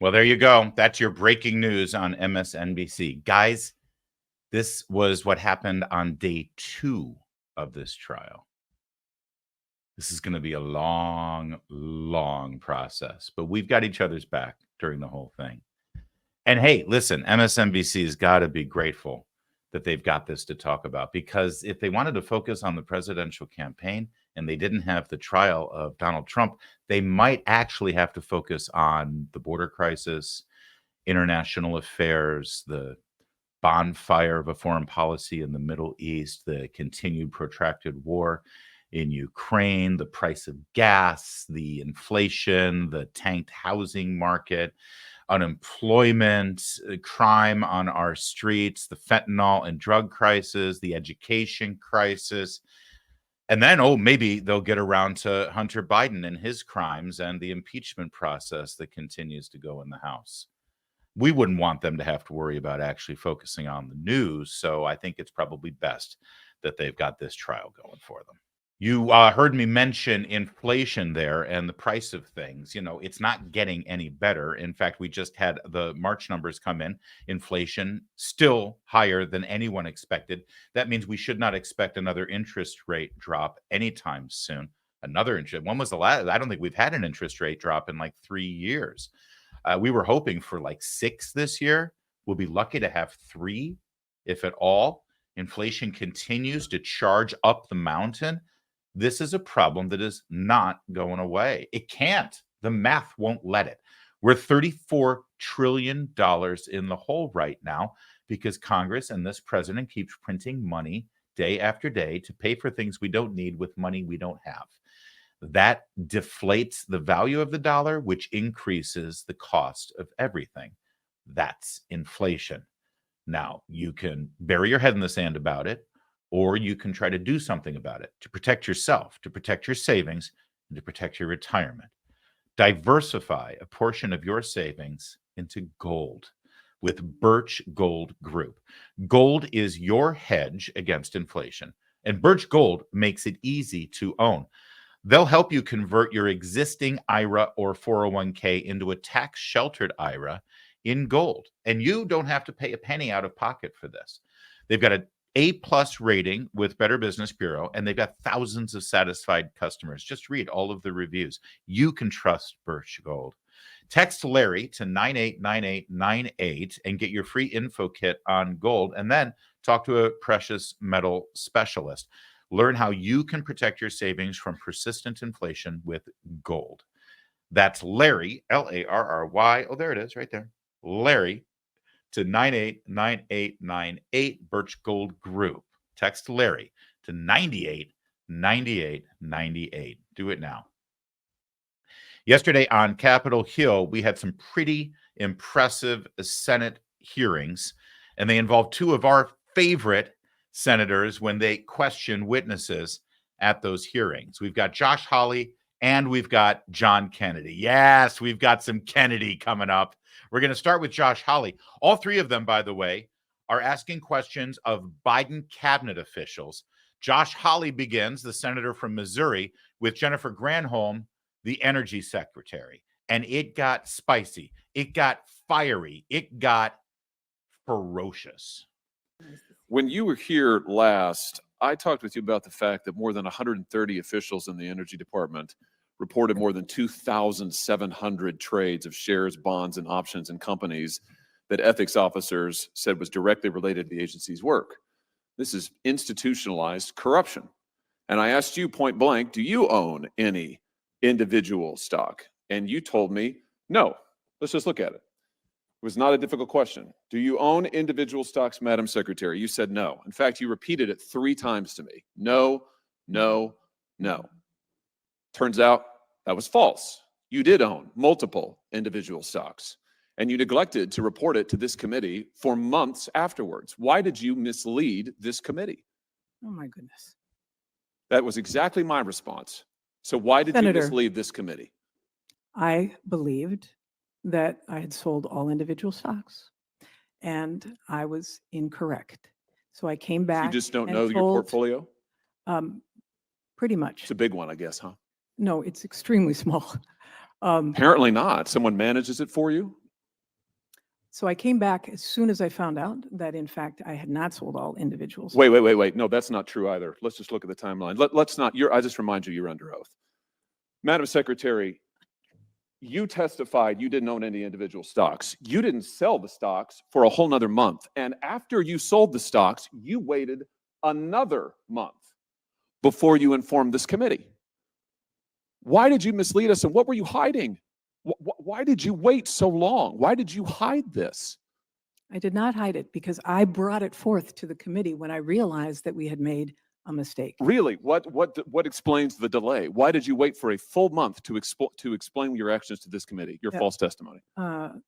Well, there you go. That's your breaking news on MSNBC. Guys, this was what happened on day 2 of this trial. This is going to be a long, long process, but we've got each other's back during the whole thing. And hey, listen, MSNBC's got to be grateful that they've got this to talk about, because if they wanted to focus on the presidential campaign and they didn't have the trial of Donald Trump, they might actually have to focus on the border crisis, international affairs, the bonfire of a foreign policy in the Middle East, the continued protracted war in Ukraine, the price of gas, the inflation, the tanked housing market, unemployment, crime on our streets, the fentanyl and drug crisis, the education crisis. And then, maybe they'll get around to Hunter Biden and his crimes and the impeachment process that continues to go in the House. We wouldn't want them to have to worry about actually focusing on the news. So I think it's probably best that they've got this trial going for them. You heard me mention inflation there and the price of things. You know, it's not getting any better. In fact, we just had the March numbers come in. Inflation still higher than anyone expected. That means we should not expect another interest rate drop anytime soon. When was the last? I don't think we've had an interest rate drop in like 3 years. We were hoping for like 6 this year. We'll be lucky to have 3, if at all. Inflation continues to charge up the mountain. This is a problem that is not going away. It can't. The math won't let it. We're $34 trillion in the hole right now because Congress and this president keeps printing money day after day to pay for things we don't need with money we don't have. That deflates the value of the dollar, which increases the cost of everything. That's inflation. Now, you can bury your head in the sand about it, or you can try to do something about it to protect yourself, to protect your savings, and to protect your retirement. Diversify a portion of your savings into gold with Birch Gold Group. Gold is your hedge against inflation, and Birch Gold makes it easy to own. They'll help you convert your existing IRA or 401k into a tax-sheltered IRA in gold, and you don't have to pay a penny out of pocket for this. They've got an A+ rating with Better Business Bureau, and they've got thousands of satisfied customers. Just read all of the reviews. You can trust Birch Gold. Text Larry to 989898 and get your free info kit on gold, and then talk to a precious metal specialist. Learn how you can protect your savings from persistent inflation with gold. That's Larry, Larry. Oh, there it is right there. Larry to 989898, Birch Gold Group. Text Larry to 989898. Do it now. Yesterday on Capitol Hill, we had some pretty impressive Senate hearings, and they involved 2 of our favorite senators when they question witnesses at those hearings. We've got Josh Hawley and we've got John Kennedy. Yes, we've got some Kennedy coming up. We're going to start with Josh Hawley. All 3 of them, by the way, are asking questions of Biden cabinet officials. Josh Hawley begins, the senator from Missouri, with Jennifer Granholm, the energy secretary. And it got spicy. It got fiery. It got ferocious. When you were here last, I talked with you about the fact that more than 130 officials in the Energy Department reported more than 2,700 trades of shares, bonds, and options in companies that ethics officers said was directly related to the agency's work. This is institutionalized corruption. And I asked you point blank, do you own any individual stock? And you told me, no. Let's just look at it. It was not a difficult question. Do you own individual stocks, Madam Secretary? You said no. In fact, you repeated it 3 times to me. No, no, no. Turns out that was false. You did own multiple individual stocks, and you neglected to report it to this committee for months afterwards. Why did you mislead this committee? Oh my goodness. That was exactly my response. So why did Senator, you mislead this committee? I believed that I had sold all individual stocks, and I was incorrect. So I came back. You just don't and know your told, portfolio? Pretty much. It's a big one, I guess, huh? No, it's extremely small. Apparently not. Someone manages it for you? So I came back as soon as I found out that, in fact, I had not sold all individuals. Wait. No, that's not true either. Let's just look at the timeline. Let's not, I just remind you, you're under oath. Madam Secretary, you testified you didn't own any individual stocks. You didn't sell the stocks for a whole nother month. And after you sold the stocks, you waited another month before you informed this committee. Why did you mislead us, and what were you hiding? Why did you wait so long? Why did you hide this? I did not hide it because I brought it forth to the committee when I realized that we had made a mistake. Really? What explains the delay? Why did you wait for a full month to explain your actions to this committee, your false testimony?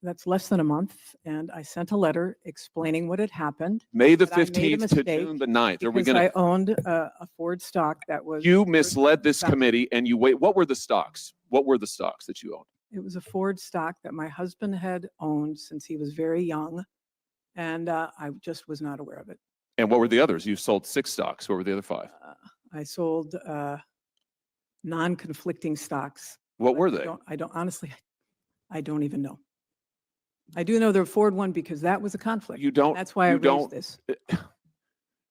That's less than a month, and I sent a letter explaining what had happened. May the that I made a 15th to mistake June the 9th. Are we because going I to? owned a Ford stock that was. You misled this committee, and you wait. What were the stocks? What were the stocks that you owned? It was a Ford stock that my husband had owned since he was very young, and I just was not aware of it. And what were the others? You sold 6 stocks. What were the other 5? I sold non-conflicting stocks. What were they? I don't honestly, I don't even know. I do know the Ford one because that was a conflict. You don't. That's why I raised this.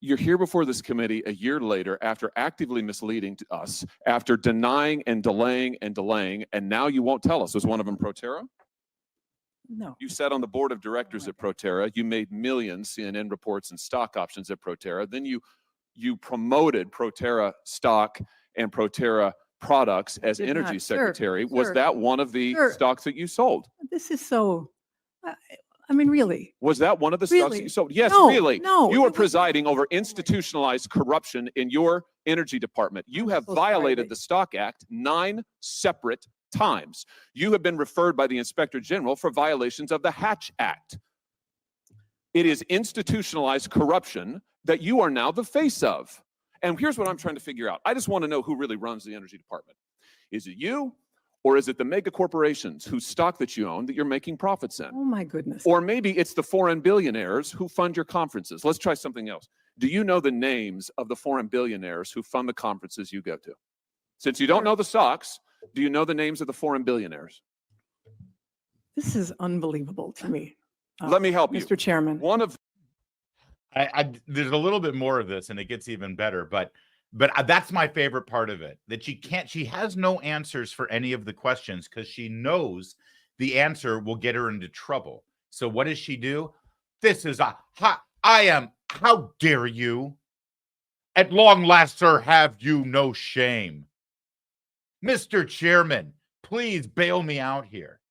You're here before this committee a year later after actively misleading to us, after denying and delaying, and now you won't tell us. Was one of them Proterra? No. You sat on the board of directors at Proterra. You made millions, CNN reports, and stock options at Proterra. Then you promoted Proterra stock and Proterra products as energy secretary. Was that one of the stocks that you sold? This is so, I mean, really. Was that one of the stocks that you sold? Yes, No, really. no, You were it was- presiding over institutionalized corruption in your energy department. You have so sorry, violated but- the Stock Act 9 separate times. You have been referred by the Inspector General for violations of the Hatch Act. It is institutionalized corruption that you are now the face of. And here's what I'm trying to figure out. I just want to know who really runs the energy department. Is it you, or is it the mega corporations whose stock that you own that you're making profits in? Oh my goodness. Or maybe it's the foreign billionaires who fund your conferences. Let's try something else. Do you know the names of the foreign billionaires who fund the conferences you go to? Since you don't know the stocks, do you know the names of the foreign billionaires? This is unbelievable to me. Let me help you. Mr. Chairman. One of there's a little bit more of this, and it gets even better. But that's my favorite part of it. That she has no answers for any of the questions because she knows the answer will get her into trouble. So what does she do? This is how dare you? At long last, sir, have you no shame? Mr. Chairman, please bail me out here.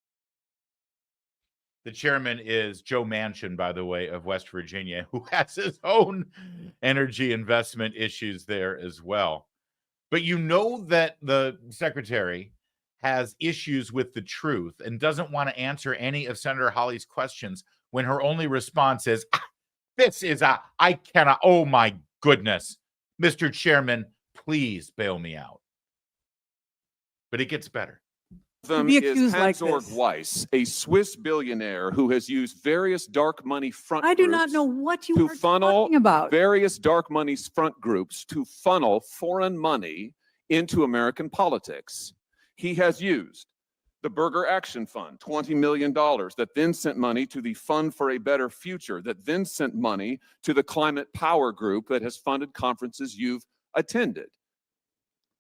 The chairman is Joe Manchin, by the way, of West Virginia, who has his own energy investment issues there as well. But you know that the secretary has issues with the truth and doesn't want to answer any of Senator Hawley's questions when her only response is, I cannot, oh my goodness. Mr. Chairman, please bail me out. But it gets better. them is Hans-Georg Weiss, a Swiss billionaire who has used various dark money front I do groups not know what you to are funnel talking about. various dark money front groups to funnel foreign money into American politics. He has used the Burger Action Fund, $20 million, that then sent money to the Fund for a Better Future, that then sent money to the Climate Power Group that has funded conferences you've attended.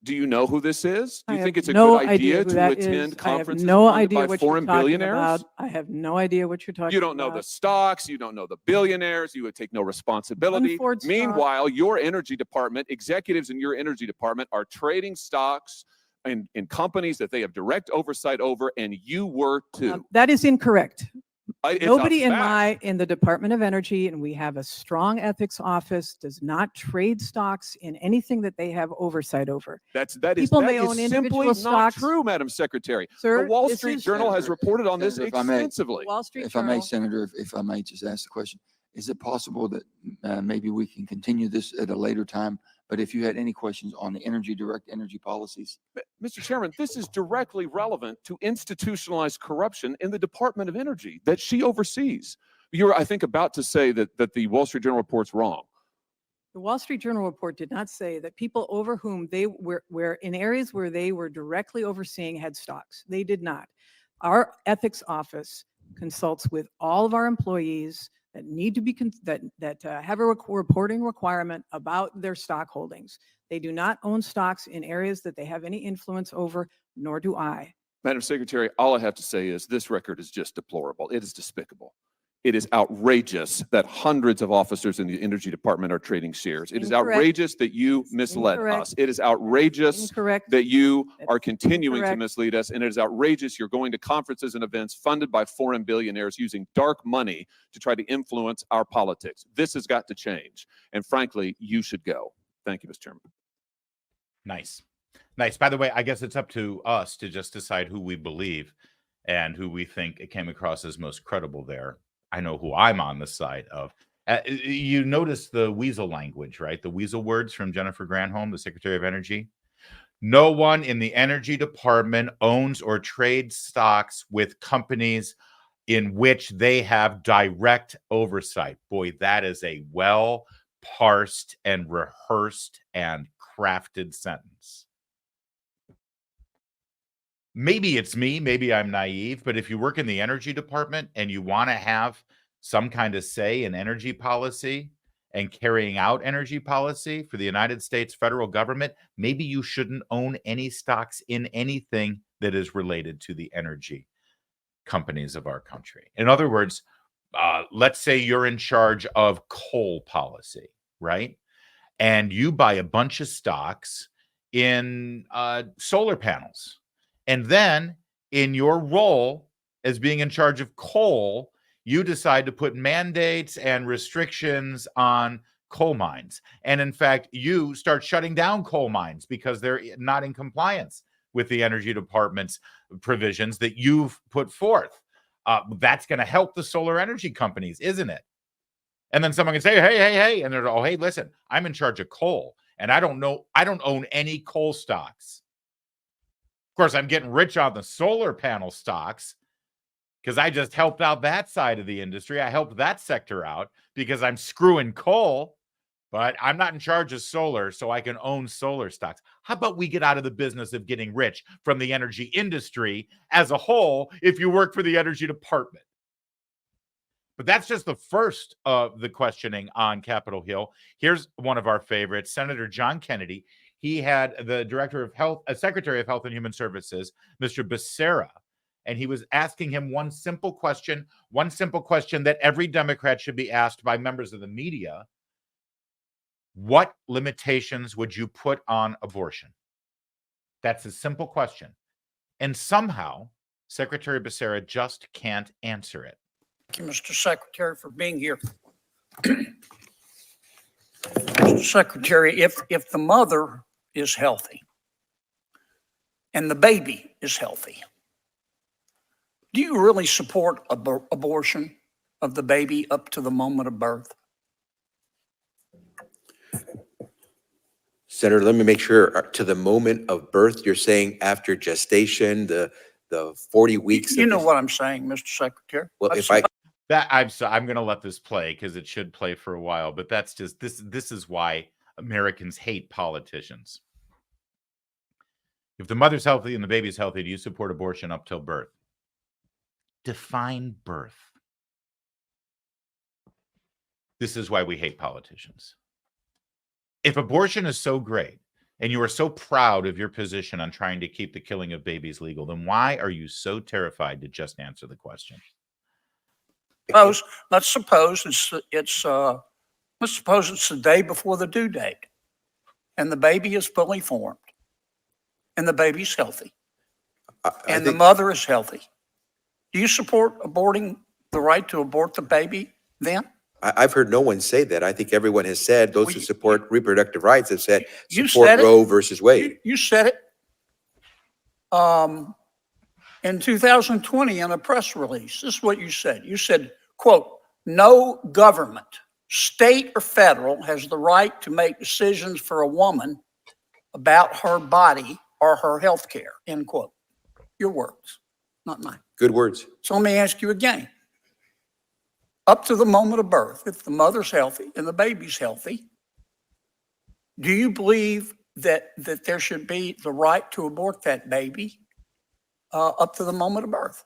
Do you know who this is? Do you think it's a good idea to attend conferences funded by foreign billionaires? I have no idea what you're talking about. You don't know the stocks, you don't know the billionaires, you would take no responsibility. Ford stock. Meanwhile, your energy department, executives in your energy department are trading stocks in companies that they have direct oversight over, and you were too. That is incorrect. It's a Nobody fact. in the Department of Energy, and we have a strong ethics office, does not trade stocks in anything that they have oversight over. That is People may that own is individual simply not stocks. true, Madam Secretary. Sir, the Wall this Street is Journal true. has reported on this Senator, if I may. extensively. Wall Street If I may, Journal. Senator, if I may just ask the question, is it possible that maybe we can continue this at a later time? But if you had any questions on the direct energy policies. Mr. Chairman, this is directly relevant to institutionalized corruption in the Department of Energy that she oversees. You're, I think, about to say that the Wall Street Journal report's wrong. The Wall Street Journal report did not say that people over whom they were in areas where they were directly overseeing had stocks. They did not. Our ethics office consults with all of our employees that need to be that have a reporting requirement about their stock holdings. They do not own stocks in areas that they have any influence over, nor do I. Madam Secretary, all I have to say is this record is just deplorable. It is despicable. It is outrageous that hundreds of officers in the Energy Department are trading shares. It is Incorrect. outrageous that you misled Incorrect. us. It is outrageous Incorrect. that you That's are continuing to incorrect. mislead us. And it is outrageous you're going to conferences and events funded by foreign billionaires using dark money to try to influence our politics. This has got to change. And frankly, you should go. Thank you, Mr. Chairman. Nice. Nice. By the way, I guess it's up to us to just decide who we believe and who we think it came across as most credible there. I know who I'm on the side of. You notice the weasel language, right? The weasel words from Jennifer Granholm, the Secretary of Energy. No one in the Energy Department owns or trades stocks with companies in which they have direct oversight. Boy, that is a well-parsed and rehearsed and crafted sentence. Maybe it's me, maybe I'm naive, but if you work in the Energy Department and you want to have some kind of say in energy policy and carrying out energy policy for the United States federal government, maybe you shouldn't own any stocks in anything that is related to the energy companies of our country. In other words, let's say you're in charge of coal policy, right? And you buy a bunch of stocks in solar panels. And then in your role as being in charge of coal, you decide to put mandates and restrictions on coal mines. And in fact, you start shutting down coal mines because they're not in compliance with the Energy Department's provisions that you've put forth. That's going to help the solar energy companies, isn't it? And then someone can say, hey, and they're, oh, hey, listen, I'm in charge of coal and I don't own any coal stocks. Of course, I'm getting rich on the solar panel stocks because I just helped out that side of the industry. I helped that sector out because I'm screwing coal, but I'm not in charge of solar, so I can own solar stocks. How about we get out of the business of getting rich from the energy industry as a whole if you work for the Energy Department? But that's just the first of the questioning on Capitol Hill. Here's one of our favorites, Senator John Kennedy. He had the Director of Health, Secretary of Health and Human Services, Mr. Becerra, and he was asking him one simple question that every Democrat should be asked by members of the media. What limitations would you put on abortion? That's a simple question. And somehow, Secretary Becerra just can't answer it. Thank you, Mr. Secretary, for being here. Mr. Secretary, if the mother is healthy and the baby is healthy, do you really support abortion of the baby up to the moment of birth? Senator, let me make sure, to the moment of birth, you're saying after gestation, the 40 weeks. You know what I'm saying, Mr. Secretary. Well, I'm going to let this play because it should play for a while, but that's just this is why Americans hate politicians. If the mother's healthy and the baby's healthy, do you support abortion up till birth? Define birth. This is why we hate politicians. If abortion is so great and you are so proud of your position on trying to keep the killing of babies legal, then why are you so terrified to just answer the question? Let's suppose it's the day before the due date, and the baby is fully formed, and the baby's healthy, and the mother is healthy. Do you support aborting the right to abort the baby then? I've heard no one say that. I think everyone has said, those who support reproductive rights have said, You support said it. Roe versus Wade. You said it in 2020 in a press release. This is what you said. You said, quote, no government, state or federal, has the right to make decisions for a woman about her body or her health care, end quote. Your words, not mine. Good words. So let me ask you again. Up to the moment of birth, if the mother's healthy and the baby's healthy, do you believe that there should be the right to abort that baby up to the moment of birth?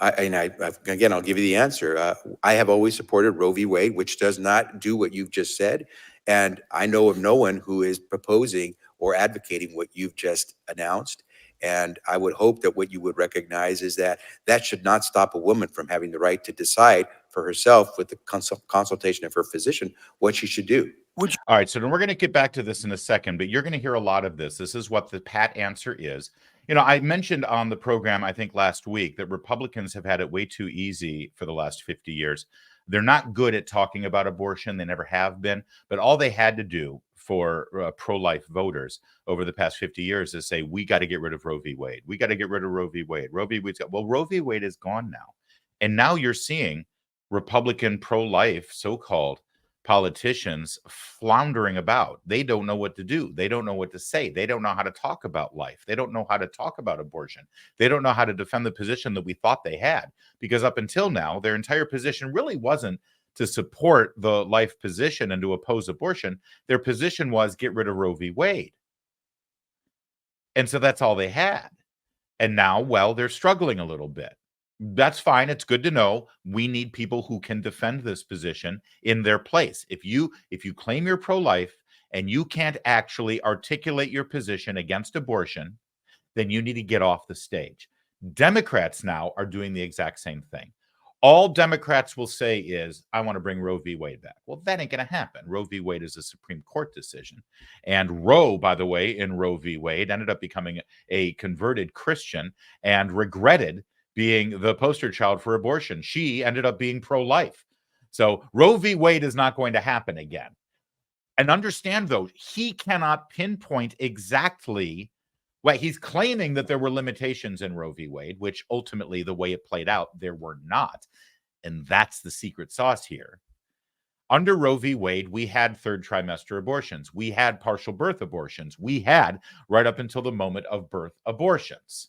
Again, I'll give you the answer. I have always supported Roe v. Wade, which does not do what you've just said. And I know of no one who is proposing or advocating what you've just announced. And I would hope that what you would recognize is that that should not stop a woman from having the right to decide for herself with the consultation of her physician what she should do. All right, so then we're going to get back to this in a second, but you're going to hear a lot of this. This is what the pat answer is. You know, I mentioned on the program, I think last week, that Republicans have had it way too easy for the last 50 years. They're not good at talking about abortion. They never have been. But all they had to do for pro-life voters over the past 50 years is say, we got to get rid of Roe v. Wade. We got to get rid of Roe v. Wade. Roe v. Wade's well, Roe v. Wade is gone now. And now you're seeing Republican pro-life, so-called politicians floundering about. They don't know what to do. They don't know what to say. They don't know how to talk about life. They don't know how to talk about abortion. They don't know how to defend the position that we thought they had. Because up until now, their entire position really wasn't to support the life position and to oppose abortion. Their position was get rid of Roe v. Wade. And so that's all they had. And now, well, they're struggling a little bit. That's fine. It's good to know we need people who can defend this position in their place. If you claim you're pro-life and you can't actually articulate your position against abortion, then you need to get off the stage. Democrats now are doing the exact same thing. All Democrats will say is, I want to bring Roe v. Wade back. Well, that ain't going to happen. Roe v. Wade is a Supreme Court decision. And Roe, by the way, in Roe v. Wade, ended up becoming a converted Christian and regretted being the poster child for abortion. She ended up being pro-life. So Roe v. Wade is not going to happen again. And understand, though, he cannot pinpoint exactly. Well, he's claiming that there were limitations in Roe v. Wade, which ultimately, the way it played out, there were not. And that's the secret sauce here. Under Roe v. Wade, we had third trimester abortions. We had partial birth abortions. We had, right up until the moment of birth, abortions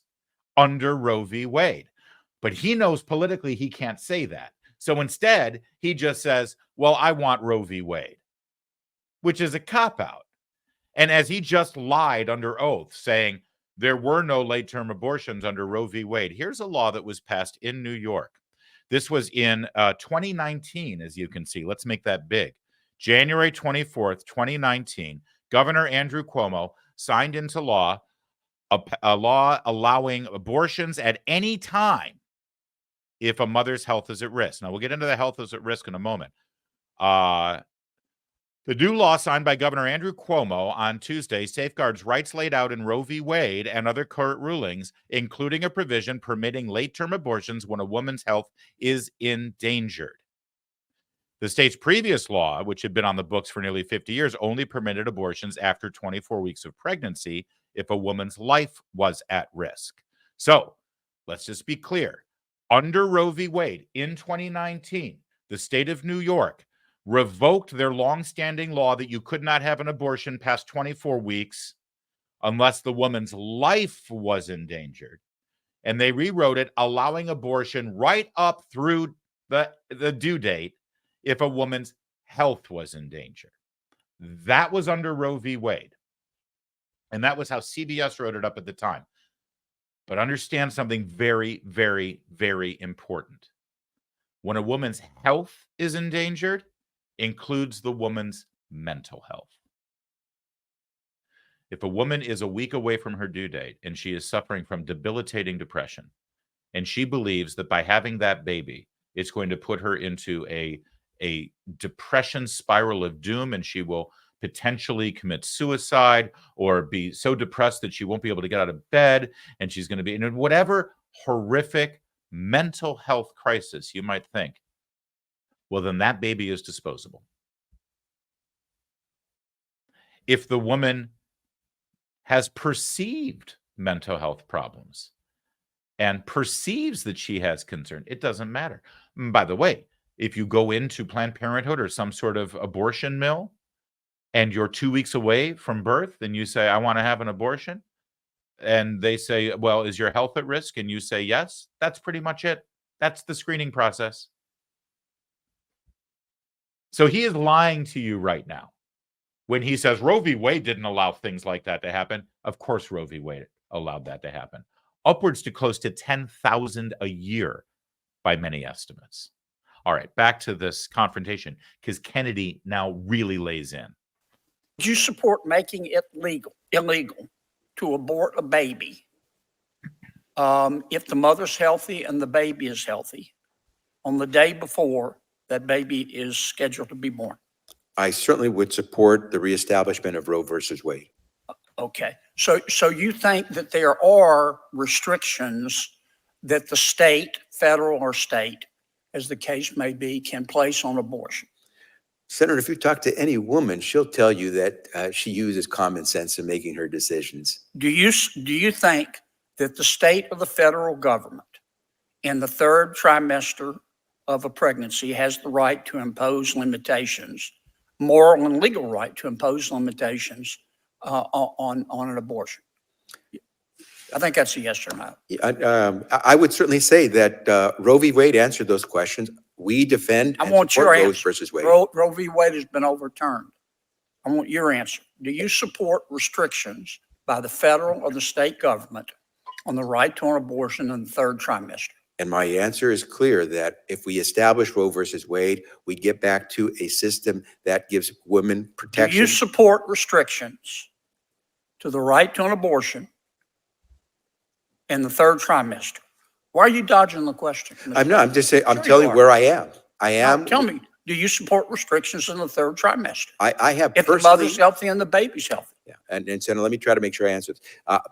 under Roe v. Wade. But he knows politically he can't say that. So instead, he just says, well, I want Roe v. Wade, which is a cop-out. And as he just lied under oath, saying there were no late-term abortions under Roe v. Wade, here's a law that was passed in New York. This was in 2019, as you can see. Let's make that big. January 24th, 2019, Governor Andrew Cuomo signed into law a law allowing abortions at any time if a mother's health is at risk. Now, we'll get into the health is at risk in a moment. The new law signed by Governor Andrew Cuomo on Tuesday safeguards rights laid out in Roe v. Wade and other court rulings, including a provision permitting late-term abortions when a woman's health is endangered. The state's previous law, which had been on the books for nearly 50 years, only permitted abortions after 24 weeks of pregnancy if a woman's life was at risk. So, let's just be clear. Under Roe v. Wade in 2019, the state of New York revoked their longstanding law that you could not have an abortion past 24 weeks unless the woman's life was endangered. And they rewrote it, allowing abortion right up through the due date if a woman's health was in danger. That was under Roe v. Wade. And that was how CBS wrote it up at the time. But understand something very, very, very important. When a woman's health is endangered, includes the woman's mental health. If a woman is a week away from her due date and she is suffering from debilitating depression, and she believes that by having that baby, it's going to put her into a depression spiral of doom, and she will potentially commit suicide or be so depressed that she won't be able to get out of bed, and she's going to be in whatever horrific mental health crisis, you might think, well, then that baby is disposable. If the woman has perceived mental health problems and perceives that she has concern, it doesn't matter. By the way, if you go into Planned Parenthood or some sort of abortion mill and you're 2 weeks away from birth and you say, I want to have an abortion, and they say, well, is your health at risk? And you say, yes, that's pretty much it. That's the screening process. So he is lying to you right now when he says Roe v. Wade didn't allow things like that to happen. Of course, Roe v. Wade allowed that to happen. Upwards to close to 10,000 a year by many estimates. All right, back to this confrontation, because Kennedy now really lays in. Do you support making it illegal to abort a baby if the mother's healthy and the baby is healthy on the day before that baby is scheduled to be born? I certainly would support the reestablishment of Roe versus Wade. Okay. So you think that there are restrictions that the state, federal or state, as the case may be, can place on abortion? Senator, if you talk to any woman, she'll tell you that she uses common sense in making her decisions. Do you think that the state or the federal government in the third trimester of a pregnancy has the right to impose limitations, moral and legal right to impose limitations on an abortion? I think that's a yes or no. I would certainly say that Roe v. Wade answered those questions. We defend I want your Roe answer. versus Wade. Roe v. Wade has been overturned. I want your answer. Do you support restrictions by the federal or the state government on the right to an abortion in the third trimester? And my answer is clear that if we establish Roe versus Wade, we get back to a system that gives women protection. Do you support restrictions to the right to an abortion in the third trimester? Why are you dodging the question? I'm not. I'm just saying. I'm Sure telling you where I am. I am. Tell me, do you support restrictions in the third trimester? I have If the personally. mother's healthy and the baby's healthy. Yeah, and Senator, let me try to make sure I answer this.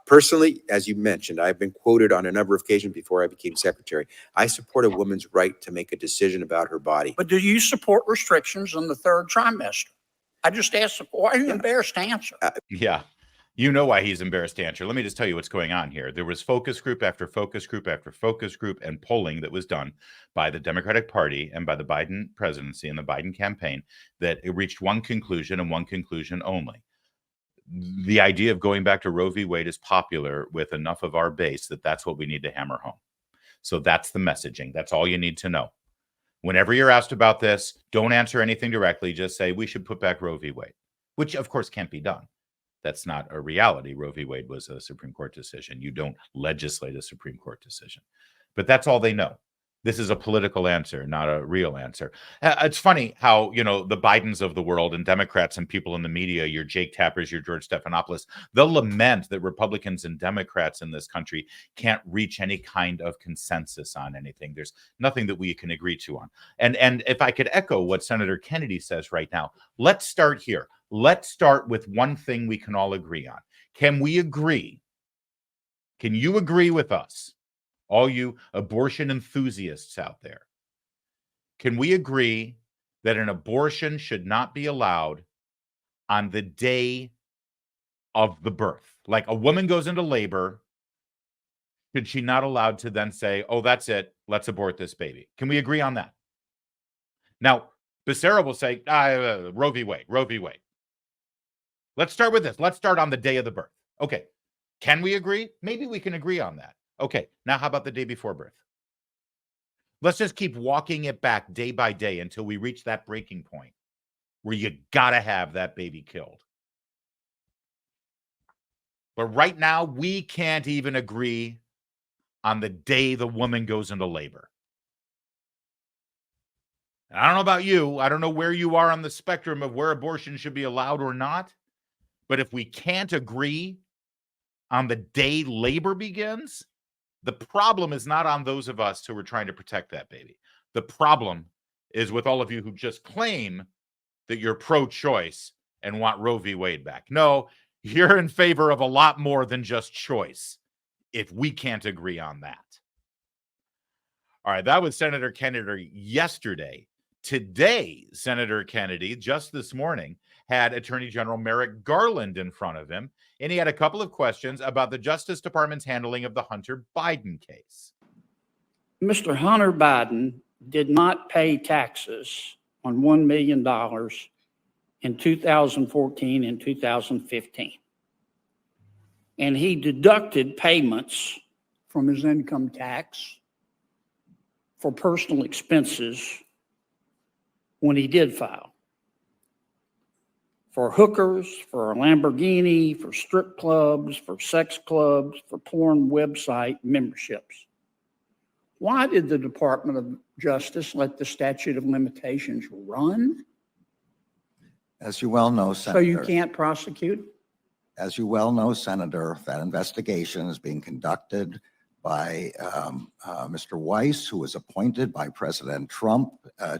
Personally, as you mentioned, I've been quoted on a number of occasions before I became secretary. I support a woman's right to make a decision about her body. But do you support restrictions in the third trimester? I just asked, why are you embarrassed to answer? Yeah. You know why he's embarrassed to answer. Let me just tell you what's going on here. There was focus group after focus group after focus group and polling that was done by the Democratic Party and by the Biden presidency and the Biden campaign that it reached one conclusion and one conclusion only. The idea of going back to Roe v. Wade is popular with enough of our base that that's what we need to hammer home. So that's the messaging. That's all you need to know. Whenever you're asked about this, don't answer anything directly. Just say we should put back Roe v. Wade, which of course can't be done. That's not a reality. Roe v. Wade was a Supreme Court decision. You don't legislate a Supreme Court decision. But that's all they know. This is a political answer, not a real answer. It's funny how, you know, the Bidens of the world and Democrats and people in the media, your Jake Tappers, your George Stephanopoulos, they'll lament that Republicans and Democrats in this country can't reach any kind of consensus on anything. There's nothing that we can agree to on. And if I could echo what Senator Kennedy says right now, let's start here. Let's start with one thing we can all agree on. Can we agree? Can you agree with us? All you abortion enthusiasts out there, can we agree that an abortion should not be allowed on the day of the birth? Like a woman goes into labor, should she not allowed to then say, oh, that's it, let's abort this baby? Can we agree on that? Now, Becerra will say, Roe v. Wade, Roe v. Wade. Let's start with this. Let's start on the day of the birth. Okay. Can we agree? Maybe we can agree on that. Okay, now how about the day before birth? Let's just keep walking it back day by day until we reach that breaking point where you gotta have that baby killed. But right now, we can't even agree on the day the woman goes into labor. And I don't know about you. I don't know where you are on the spectrum of where abortion should be allowed or not. But if we can't agree on the day labor begins, the problem is not on those of us who are trying to protect that baby. The problem is with all of you who just claim that you're pro-choice and want Roe v. Wade back. No, you're in favor of a lot more than just choice if we can't agree on that. All right, that was Senator Kennedy yesterday. Today, Senator Kennedy, just this morning, had Attorney General Merrick Garland in front of him, and he had a couple of questions about the Justice Department's handling of the Hunter Biden case. Mr. Hunter Biden did not pay taxes on $1 million in 2014 and 2015. And he deducted payments from his income tax for personal expenses when he did file. For hookers, for a Lamborghini, for strip clubs, for sex clubs, for porn website memberships. Why did the Department of Justice let the statute of limitations run? As you well know, Senator. So you can't prosecute? As you well know, Senator, that investigation is being conducted by Mr. Weiss, who was appointed by President Trump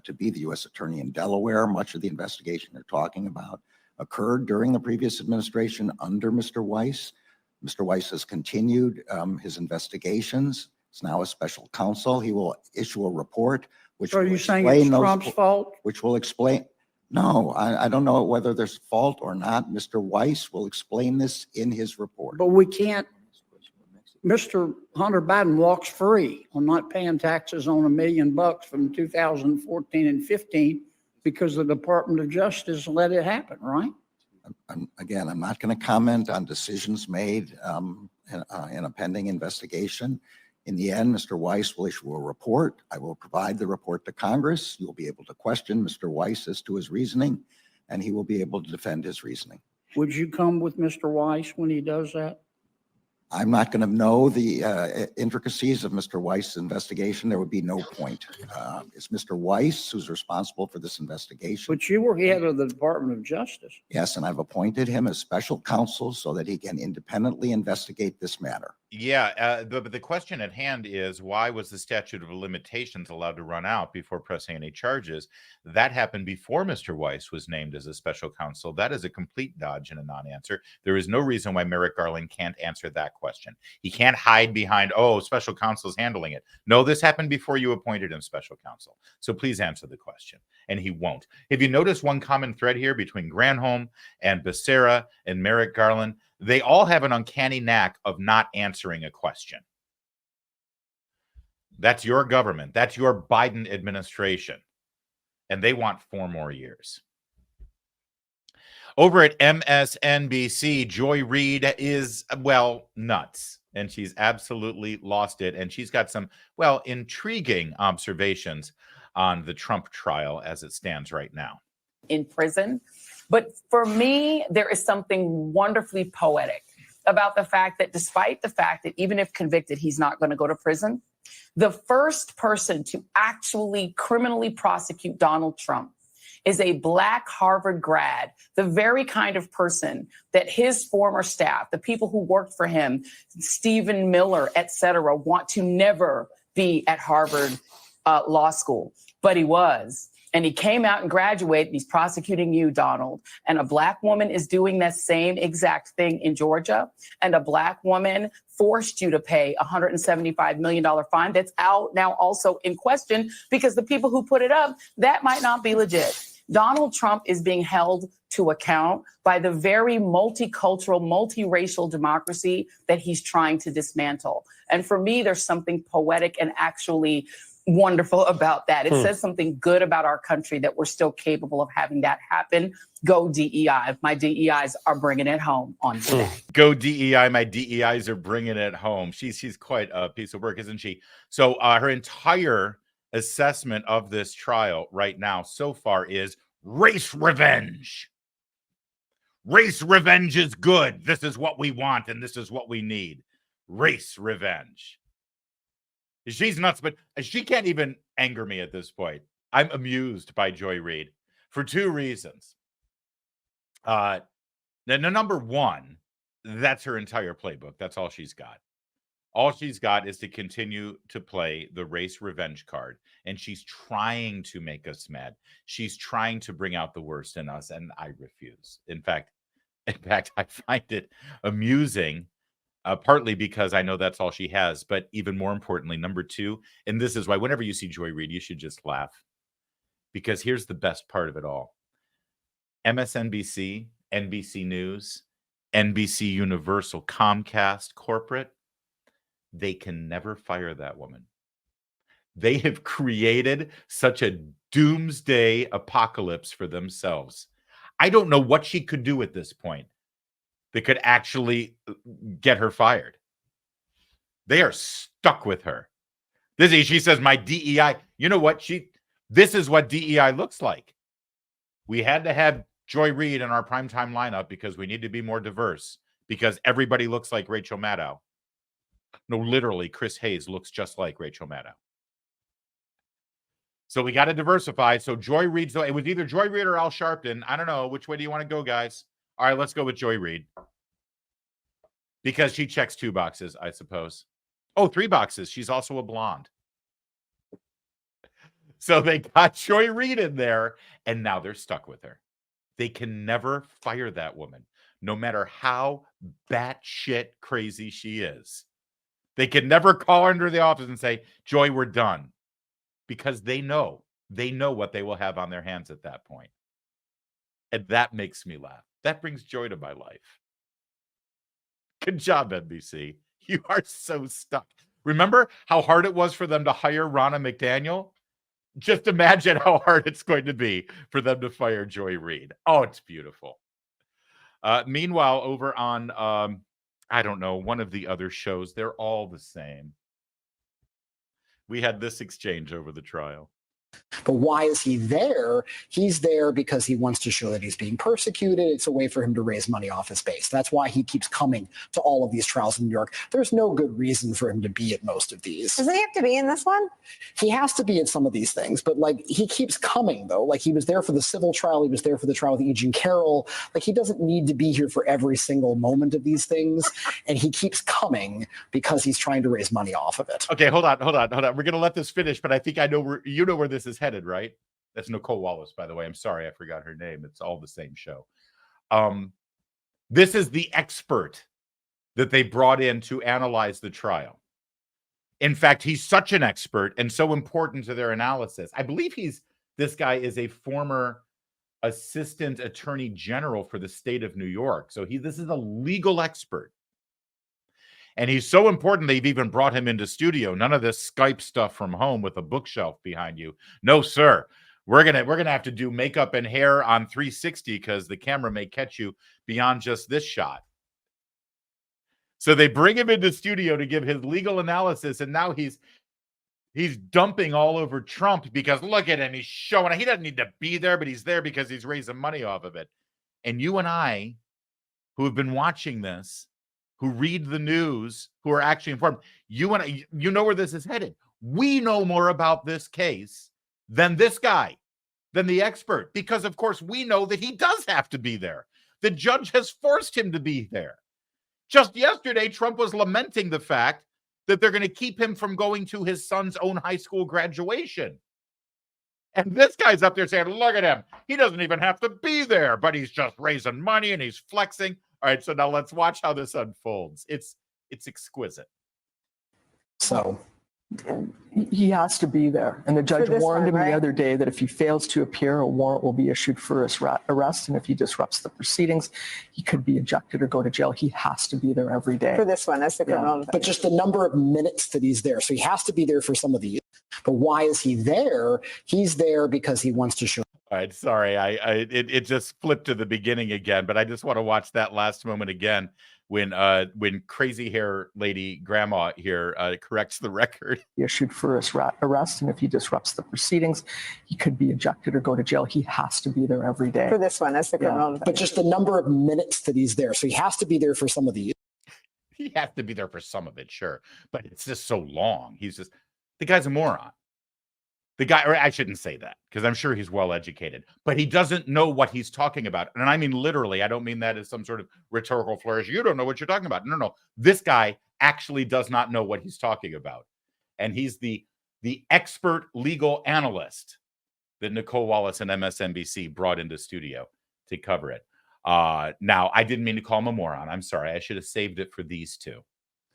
to be the U.S. Attorney in Delaware. Much of the investigation you're talking about occurred during the previous administration under Mr. Weiss. Mr. Weiss has continued his investigations. It's now a special counsel. He will issue a report which So are will you saying explain it's those, Trump's fault? which will explain. No, I don't know whether there's fault or not. Mr. Weiss will explain this in his report. But we can't. Mr. Hunter Biden walks free on not paying taxes on $1 million from 2014 and 15 because the Department of Justice let it happen, right? Again, I'm not going to comment on decisions made in a pending investigation. In the end, Mr. Weiss will issue a report. I will provide the report to Congress. You'll be able to question Mr. Weiss as to his reasoning, and he will be able to defend his reasoning. Would you come with Mr. Weiss when he does that? I'm not going to know the intricacies of Mr. Weiss' investigation. There would be no point. It's Mr. Weiss who's responsible for this investigation. But you were head of the Department of Justice. Yes, and I've appointed him as special counsel so that he can independently investigate this matter. Yeah, but the question at hand is, why was the statute of limitations allowed to run out before pressing any charges? That happened before Mr. Weiss was named as a special counsel. That is a complete dodge and a non-answer. There is no reason why Merrick Garland can't answer that question. He can't hide behind, oh, special counsel is handling it. No, this happened before you appointed him special counsel. So please answer the question. And he won't. If you notice one common thread here between Granholm and Becerra and Merrick Garland, they all have an uncanny knack of not answering a question. That's your government. That's your Biden administration. And they want 4 more years. Over at MSNBC, Joy Reid is, well, nuts. And she's absolutely lost it. And she's got some, well, intriguing observations on the Trump trial as it stands right now. In prison. But for me, there is something wonderfully poetic about the fact that despite the fact that even if convicted, he's not going to go to prison, the first person to actually criminally prosecute Donald Trump is a Black Harvard grad, the very kind of person that his former staff, the people who worked for him, Stephen Miller, et cetera, want to never be at Harvard Law School. But he was. And he came out and graduated. He's prosecuting you, Donald. And a Black woman is doing that same exact thing in Georgia. And a Black woman forced you to pay a $175 million fine that's out now also in question because the people who put it up, that might not be legit. Donald Trump is being held to account by the very multicultural, multiracial democracy that he's trying to dismantle. And for me, there's something poetic and actually wonderful about that. It says something good about our country that we're still capable of having that happen. Go DEI. My DEIs are bringing it home on today. Go DEI. My DEIs are bringing it home. She's quite a piece of work, isn't she? So her entire assessment of this trial right now so far is race revenge. Race revenge is good. This is what we want and this is what we need. Race revenge. She's nuts, but she can't even anger me at this point. I'm amused by Joy Reid for 2 reasons. Number one, that's her entire playbook. That's all she's got. All she's got is to continue to play the race revenge card. And she's trying to make us mad. She's trying to bring out the worst in us. And I refuse. In fact, I find it amusing partly because I know that's all she has, but even more importantly, number two, and this is why whenever you see Joy Reid, you should just laugh, because here's the best part of it all. MSNBC, NBC News, NBC Universal, Comcast, corporate, they can never fire that woman. They have created such a doomsday apocalypse for themselves. I don't know what she could do at this point that could actually get her fired. They are stuck with her. She says, my DEI, you know what? This is what DEI looks like. We had to have Joy Reid in our primetime lineup because we need to be more diverse, because everybody looks like Rachel Maddow. No, literally, Chris Hayes looks just like Rachel Maddow. So we got to diversify. So Joy Reid, so it was either Joy Reid or Al Sharpton. I don't know. Which way do you want to go, guys? All right, let's go with Joy Reid. Because she checks 2 boxes, I suppose. Oh, 3 boxes. She's also a blonde. So they got Joy Reid in there, and now they're stuck with her. They can never fire that woman, no matter how batshit crazy she is. They can never call her into the office and say, Joy, we're done. Because they know what they will have on their hands at that point. And that makes me laugh. That brings joy to my life. Good job, NBC. You are so stuck. Remember how hard it was for them to hire Ronna McDaniel? Just imagine how hard it's going to be for them to fire Joy Reid. Oh, it's beautiful. Meanwhile, over on, I don't know, one of the other shows, they're all the same. We had this exchange over the trial. But why is he there? He's there because he wants to show that he's being persecuted. It's a way for him to raise money off his base. That's why he keeps coming to all of these trials in New York. There's no good reason for him to be at most of these. Doesn't he have to be in this one? He has to be at some of these things, but like he keeps coming though. Like he was there for the civil trial. He was there for the trial with E. Jean Carroll. Like he doesn't need to be here for every single moment of these things. And he keeps coming because he's trying to raise money off of it. Okay, hold on. We're going to let this finish, but I think I know where this is headed, right? That's Nicole Wallace, by the way. I'm sorry, I forgot her name. It's all the same show. This is the expert that they brought in to analyze the trial. In fact, he's such an expert and so important to their analysis. I believe this guy is a former assistant attorney general for the state of New York. So this is a legal expert. And he's so important, they've even brought him into studio. None of this Skype stuff from home with a bookshelf behind you. No, sir. We're gonna have to do makeup and hair on 360 because the camera may catch you beyond just this shot. So they bring him into studio to give his legal analysis, and now he's dumping all over Trump because look at him. He's showing he doesn't need to be there, but he's there because he's raising money off of it. And you and I, who have been watching this, who read the news, who are actually informed, you know where this is headed. We know more about this case than this guy, than the expert, because of course we know that he does have to be there. The judge has forced him to be there. Just yesterday, Trump was lamenting the fact that they're going to keep him from going to his son's own high school graduation. And this guy's up there saying, look at him. He doesn't even have to be there, but he's just raising money and he's flexing. All right, so now let's watch how this unfolds. It's exquisite. So he has to be there. And the judge warned him the other day that if he fails to appear, a warrant will be issued for his arrest. And if he disrupts the proceedings, he could be ejected or go to jail. He has to be there every day. For this one, that's the criminal. But just the number of minutes that he's there. So he has to be there for some of these. But why is he there? He's there because he wants to show. All right, sorry, it just flipped to the beginning again, but I just want to watch that last moment again when crazy hair lady grandma here corrects the record. Issued for his arrest, and if he disrupts the proceedings, he could be ejected or go to jail. He has to be there every day. For this one, that's the criminal. But just the number of minutes that he's there. So he has to be there for some of these. He has to be there for some of it, sure, but it's just so long. The guy's a moron. The guy, or I shouldn't say that because I'm sure he's well educated, but he doesn't know what he's talking about. And I mean, literally, I don't mean that as some sort of rhetorical flourish. You don't know what you're talking about. No. This guy actually does not know what he's talking about. And he's the expert legal analyst that Nicole Wallace and MSNBC brought into studio to cover it. Now, I didn't mean to call him a moron. I'm sorry. I should have saved it for these two.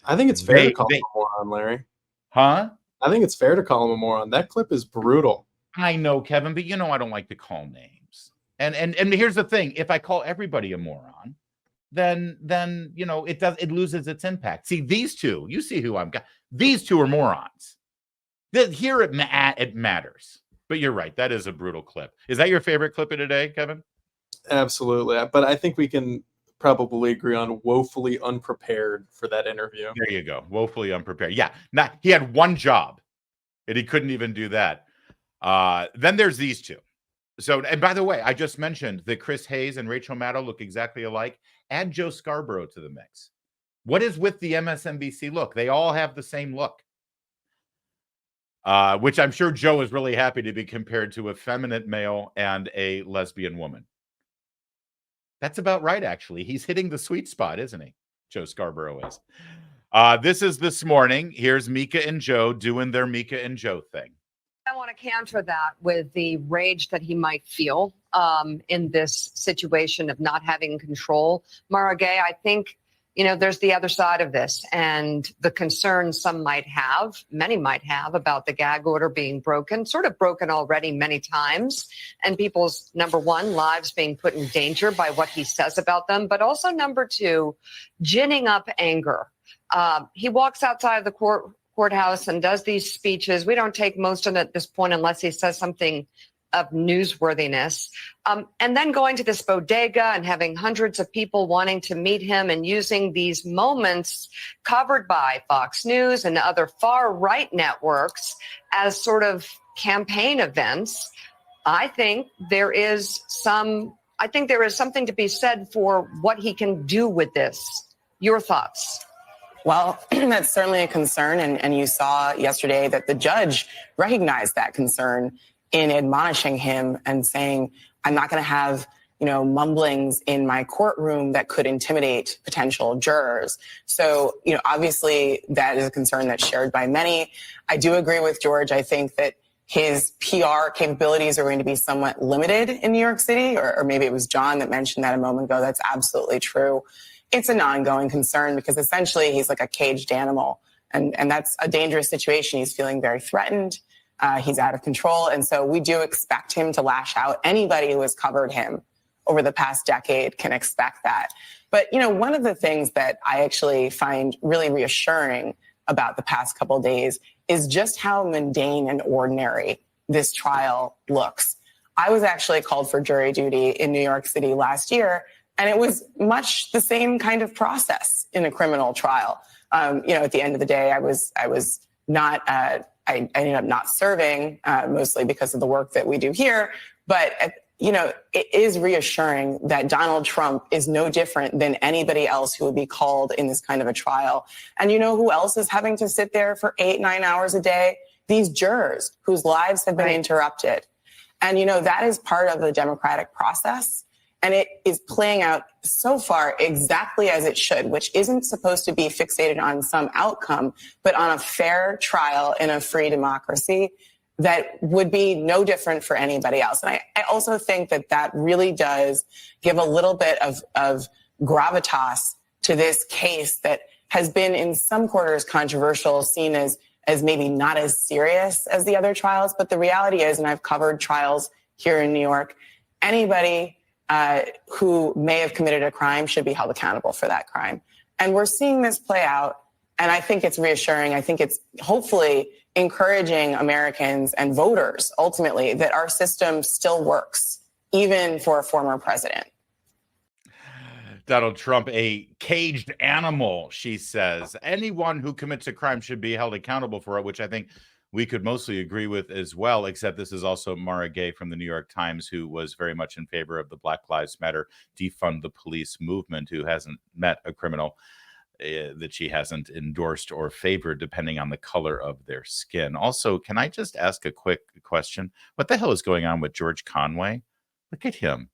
I think it's fair They, to call they, him a moron, Larry. huh? I think it's fair to call him a moron. That clip is brutal. I know, Kevin, but I don't like to call names. And here's the thing: if I call everybody a moron, then it loses its impact. See, these two, you see who I'm got. These two are morons. Here it matters. But you're right, that is a brutal clip. Is that your favorite clip of today, Kevin? Absolutely. But I think we can probably agree on woefully unprepared for that interview. There you go. Woefully unprepared. Yeah. He had one job and he couldn't even do that. Then there's these two. So, and by the way, I just mentioned that Chris Hayes and Rachel Maddow look exactly alike. Add Joe Scarborough to the mix. What is with the MSNBC look? They all have the same look. Which I'm sure Joe is really happy to be compared to a feminine male and a lesbian woman. That's about right, actually. He's hitting the sweet spot, isn't he? Joe Scarborough is. This is This Morning. Here's Mika and Joe doing their Mika and Joe thing. I want to counter that with the rage that he might feel in this situation of not having control. Mara Gay, I think, there's the other side of this and the concern some might have, many might have, about the gag order being broken, sort of broken already many times, and people's, number one, lives being put in danger by what he says about them, but also, number two, ginning up anger. He walks outside of the courthouse and does these speeches. We don't take most of it at this point unless he says something of newsworthiness. And then going to this bodega and having hundreds of people wanting to meet him and using these moments covered by Fox News and other far-right networks as sort of campaign events. I think there is something to be said for what he can do with this. Your thoughts? Well, that's certainly a concern. And you saw yesterday that the judge recognized that concern in admonishing him and saying, I'm not going to have, mumblings in my courtroom that could intimidate potential jurors. So, obviously that is a concern that's shared by many. I do agree with George. I think that his PR capabilities are going to be somewhat limited in New York City, or maybe it was John that mentioned that a moment ago. That's absolutely true. It's an ongoing concern because essentially he's like a caged animal, and that's a dangerous situation. He's feeling very threatened. He's out of control. And so we do expect him to lash out. Anybody who has covered him over the past decade can expect that. But, one of the things that I actually find really reassuring about the past couple of days is just how mundane and ordinary this trial looks. I was actually called for jury duty in New York City last year, and it was much the same kind of process in a criminal trial. At the end of the day, I was not, I ended up not serving, mostly because of the work that we do here. But, it is reassuring that Donald Trump is no different than anybody else who would be called in this kind of a trial. And who else is having to sit there for 8-9 hours a day? These jurors whose lives have been interrupted. And, that is part of the democratic process. And it is playing out so far exactly as it should, which isn't supposed to be fixated on some outcome, but on a fair trial in a free democracy that would be no different for anybody else. And I also think that really does give a little bit of gravitas to this case that has been in some quarters controversial, seen as maybe not as serious as the other trials. But the reality is, and I've covered trials here in New York, anybody who may have committed a crime should be held accountable for that crime. And we're seeing this play out. And I think it's reassuring. I think it's hopefully encouraging Americans and voters ultimately that our system still works, even for a former president. Donald Trump, a caged animal, she says. Anyone who commits a crime should be held accountable for it, which I think we could mostly agree with as well, except this is also Mara Gay from the New York Times, who was very much in favor of the Black Lives Matter, defund the police movement, who hasn't met a criminal that she hasn't endorsed or favored, depending on the color of their skin. Also, can I just ask a quick question? What the hell is going on with George Conway? Look at him.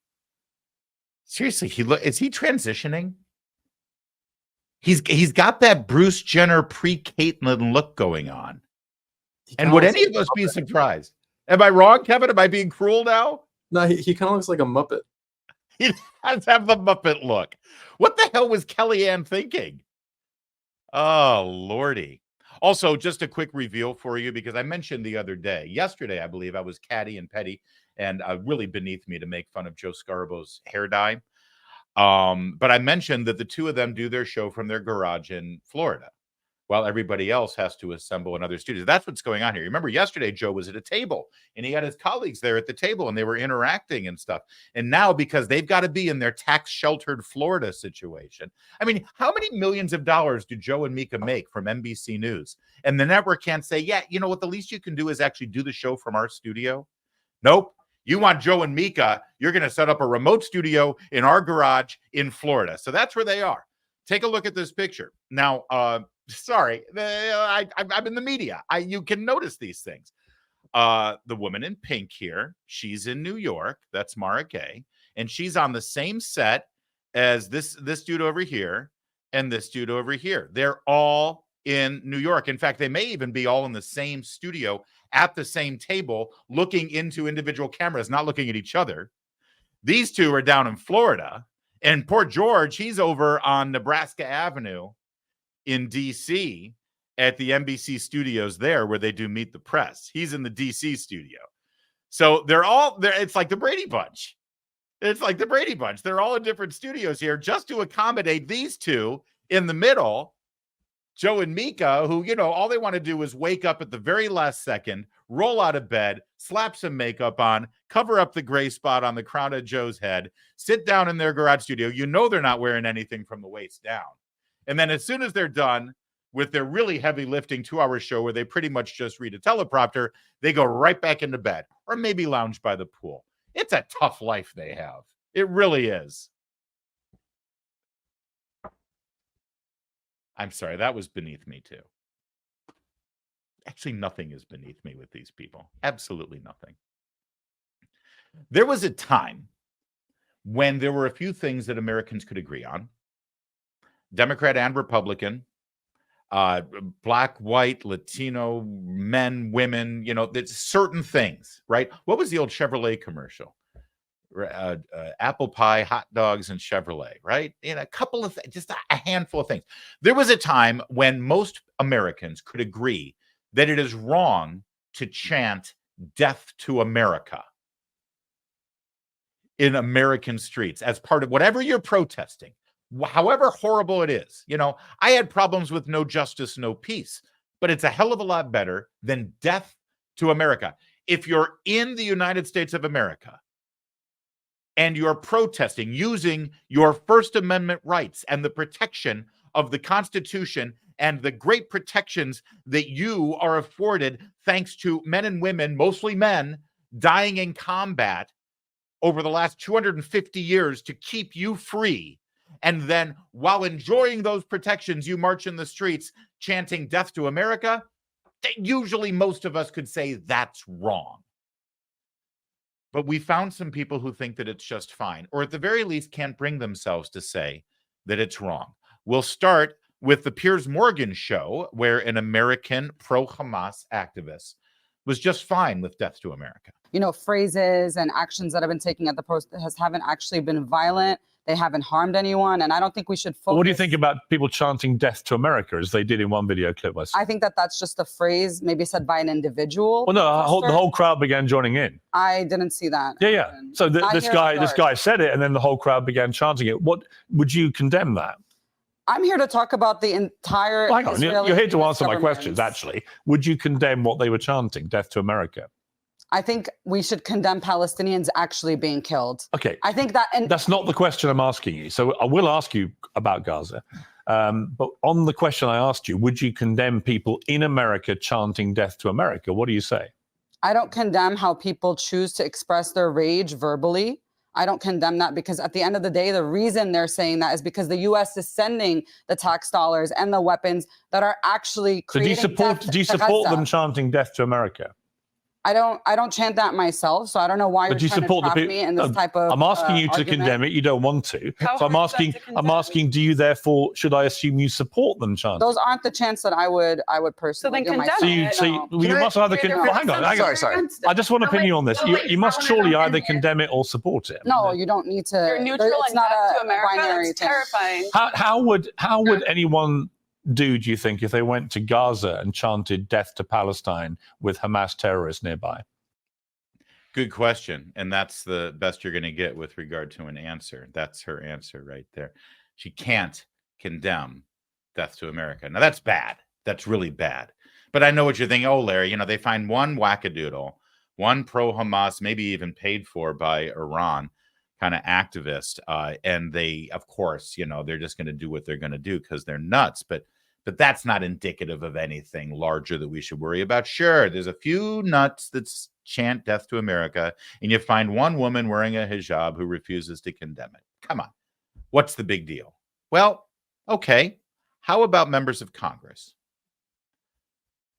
Seriously, is he transitioning? He's got that Bruce Jenner pre-Caitlyn look going on. And would any of us be surprised? Am I wrong, Kevin? Am I being cruel now? No, he kind of looks like a Muppet. He does have the Muppet look. What the hell was Kellyanne thinking? Oh, Lordy. Also, just a quick reveal for you, because I mentioned the other day, yesterday, I believe, I was catty and petty and really beneath me to make fun of Joe Scarbo's hair dye. But I mentioned that the two of them do their show from their garage in Florida, while everybody else has to assemble in other studios. That's what's going on here. Remember, yesterday, Joe was at a table, and he had his colleagues there at the table, and they were interacting and stuff. And now, because they've got to be in their tax-sheltered Florida situation, I mean, how many millions of dollars do Joe and Mika make from NBC News? And the network can't say, yeah, you know what, the least you can do is actually do the show from our studio? Nope. You want Joe and Mika, you're going to set up a remote studio in our garage in Florida. So that's where they are. Take a look at this picture. Now, sorry, I'm in the media. You can notice these things. The woman in pink here, she's in New York. That's Mara Gay. And she's on the same set as this dude over here and this dude over here. They're all in New York. In fact, they may even be all in the same studio at the same table, looking into individual cameras, not looking at each other. These two are down in Florida. And poor George, he's over on Nebraska Avenue in D.C. at the NBC studios there where they do Meet the Press. He's in the D.C. studio. So they're all there. It's like the Brady Bunch. It's like the Brady Bunch. They're all in different studios here just to accommodate these two in the middle, Joe and Mika, who, you know, all they want to do is wake up at the very last second, roll out of bed, slap some makeup on, cover up the gray spot on the crown of Joe's head, sit down in their garage studio. You know they're not wearing anything from the waist down. And then as soon as they're done with their really heavy lifting 2-hour show where they pretty much just read a teleprompter, they go right back into bed or maybe lounge by the pool. It's a tough life they have. It really is. I'm sorry, that was beneath me too. Actually, nothing is beneath me with these people. Absolutely nothing. There was a time when there were a few things that Americans could agree on. Democrat and Republican, black, white, Latino, men, women, you know, there's certain things, right? What was the old Chevrolet commercial? Apple pie, hot dogs, and Chevrolet, right? In a couple of just a handful of things. There was a time when most Americans could agree that it is wrong to chant "Death to America" in American streets as part of whatever you're protesting, however horrible it is. You know, I had problems with "No Justice, No Peace," but it's a hell of a lot better than "Death to America." If you're in the United States of America and you're protesting using your First Amendment rights and the protection of the Constitution and the great protections that you are afforded thanks to men and women, mostly men, dying in combat over the last 250 years to keep you free, and then while enjoying those protections, you march in the streets chanting "Death to America," usually most of us could say that's wrong. But we found some people who think that it's just fine, or at the very least can't bring themselves to say that it's wrong. We'll start with the Piers Morgan show, where an American pro-Hamas activist was just fine with "Death to America." You know, phrases and actions that have been taken at the protest haven't actually been violent. They haven't harmed anyone, and I don't think we should focus. What do you think about people chanting "Death to America" as they did in one video clip? I think that that's just a phrase maybe said by an individual. Well, no, the whole crowd began joining in. I didn't see that. Yeah. So this guy said it, and then the whole crowd began chanting it. What would you condemn that? I'm here to talk about the entire. Hang on, you're here to answer my questions. Actually, would you condemn what they were chanting, "Death to America"? I think we should condemn Palestinians actually being killed. Okay. I think that. And that's not the question I'm asking you. So I will ask you about Gaza. But on the question I asked you, would you condemn people in America chanting "Death to America"? What do you say? I don't condemn how people choose to express their rage verbally. I don't condemn that, because at the end of the day, the reason they're saying that is because the U.S. is sending the tax dollars and the weapons that are actually creating. So do you support them chanting "Death to America"? I don't chant that myself, so I don't know why you're trying to trap me in this type of. I'm asking you to argument. condemn it. You don't want to. So I'm asking. Do you therefore? Should I assume you support them chanting? Those aren't the chants that I would personally. So you must either. Well, hang on. Sorry. I just want an opinion on this. You must surely either condemn it or support it. No, you don't need to. You're neutral it's and not "Death a to America." binary That's thing. terrifying. How would anyone do you think if they went to Gaza and chanted death to Palestine with Hamas terrorists nearby? Good question. And that's the best you're going to get with regard to an answer. That's her answer right there. She can't condemn death to America. Now, that's bad. That's really bad. But I know what you're thinking. Oh, Larry, you know, they find one wackadoodle, one pro-Hamas, maybe even paid for by Iran kind of activist. And they, of course, you know, they're just going to do what they're going to do because they're nuts. But that's not indicative of anything larger that we should worry about. Sure, there's a few nuts that chant death to America, and you find one woman wearing a hijab who refuses to condemn it. Come on. What's the big deal? Well, okay. How about members of Congress?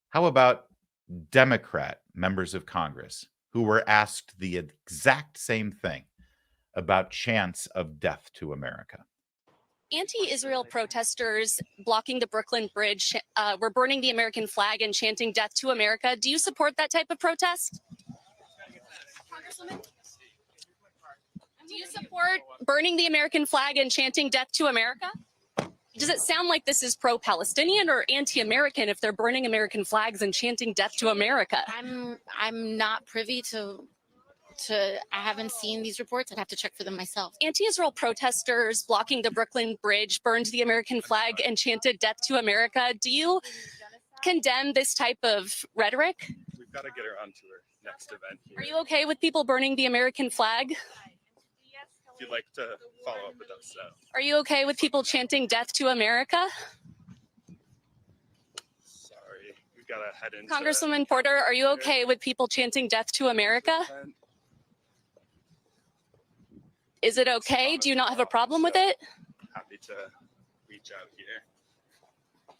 How about Democrat members of Congress who were asked the exact same thing about chants of death to America? Anti-Israel protesters blocking the Brooklyn Bridge were burning the American flag and chanting death to America. Do you support that type of protest? Congresswoman? Do you support burning the American flag and chanting death to America? Does it sound like this is pro-Palestinian or anti-American if they're burning American flags and chanting death to America? I'm not privy to I haven't seen these reports. I'd have to check for them myself. Anti-Israel protesters blocking the Brooklyn Bridge burned the American flag and chanted death to America. Do you condemn this type of rhetoric? We've got to get her onto her next event here. Are you okay with people burning the American flag? If you'd like to follow up with us, so. Are you okay with people chanting death to America? Sorry, we've got to head into Congresswoman Porter, are you okay with people chanting death to America? Is it okay? Do you not have a problem with it? Happy to reach out here.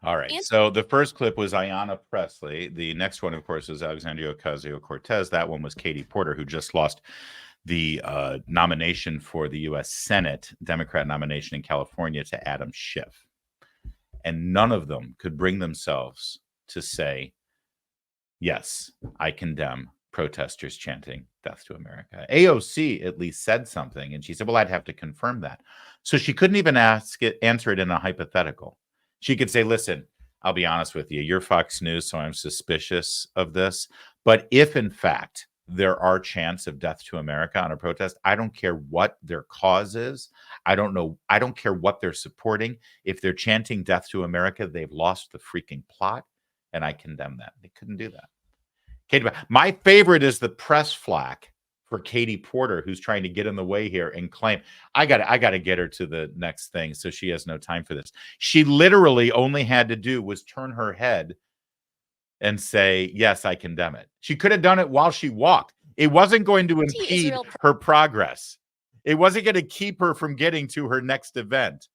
All right. So the first clip was Ayanna Pressley. The next one, of course, is Alexandria Ocasio-Cortez. That one was Katie Porter, who just lost the nomination for the U.S. Senate, Democrat nomination in California, to Adam Schiff. And none of them could bring themselves to say, yes, I condemn protesters chanting death to America. AOC at least said something, and she said, well, I'd have to confirm that. So she couldn't even answer it in a hypothetical. She could say, listen, I'll be honest with you, you're Fox News, so I'm suspicious of this. But if, in fact, there are chants of death to America on a protest, I don't care what their cause is. I don't care what they're supporting. If they're chanting death to America, they've lost the freaking plot, and I condemn that. They couldn't do that. Katie, my favorite is the press flack for Katie Porter, who's trying to get in the way here and claim, I got to get her to the next thing, so she has no time for this. She literally only had to do was turn her head and say, yes, I condemn it. She could have done it while she walked. It wasn't going to impede her progress. It wasn't going to keep her from getting to her next event.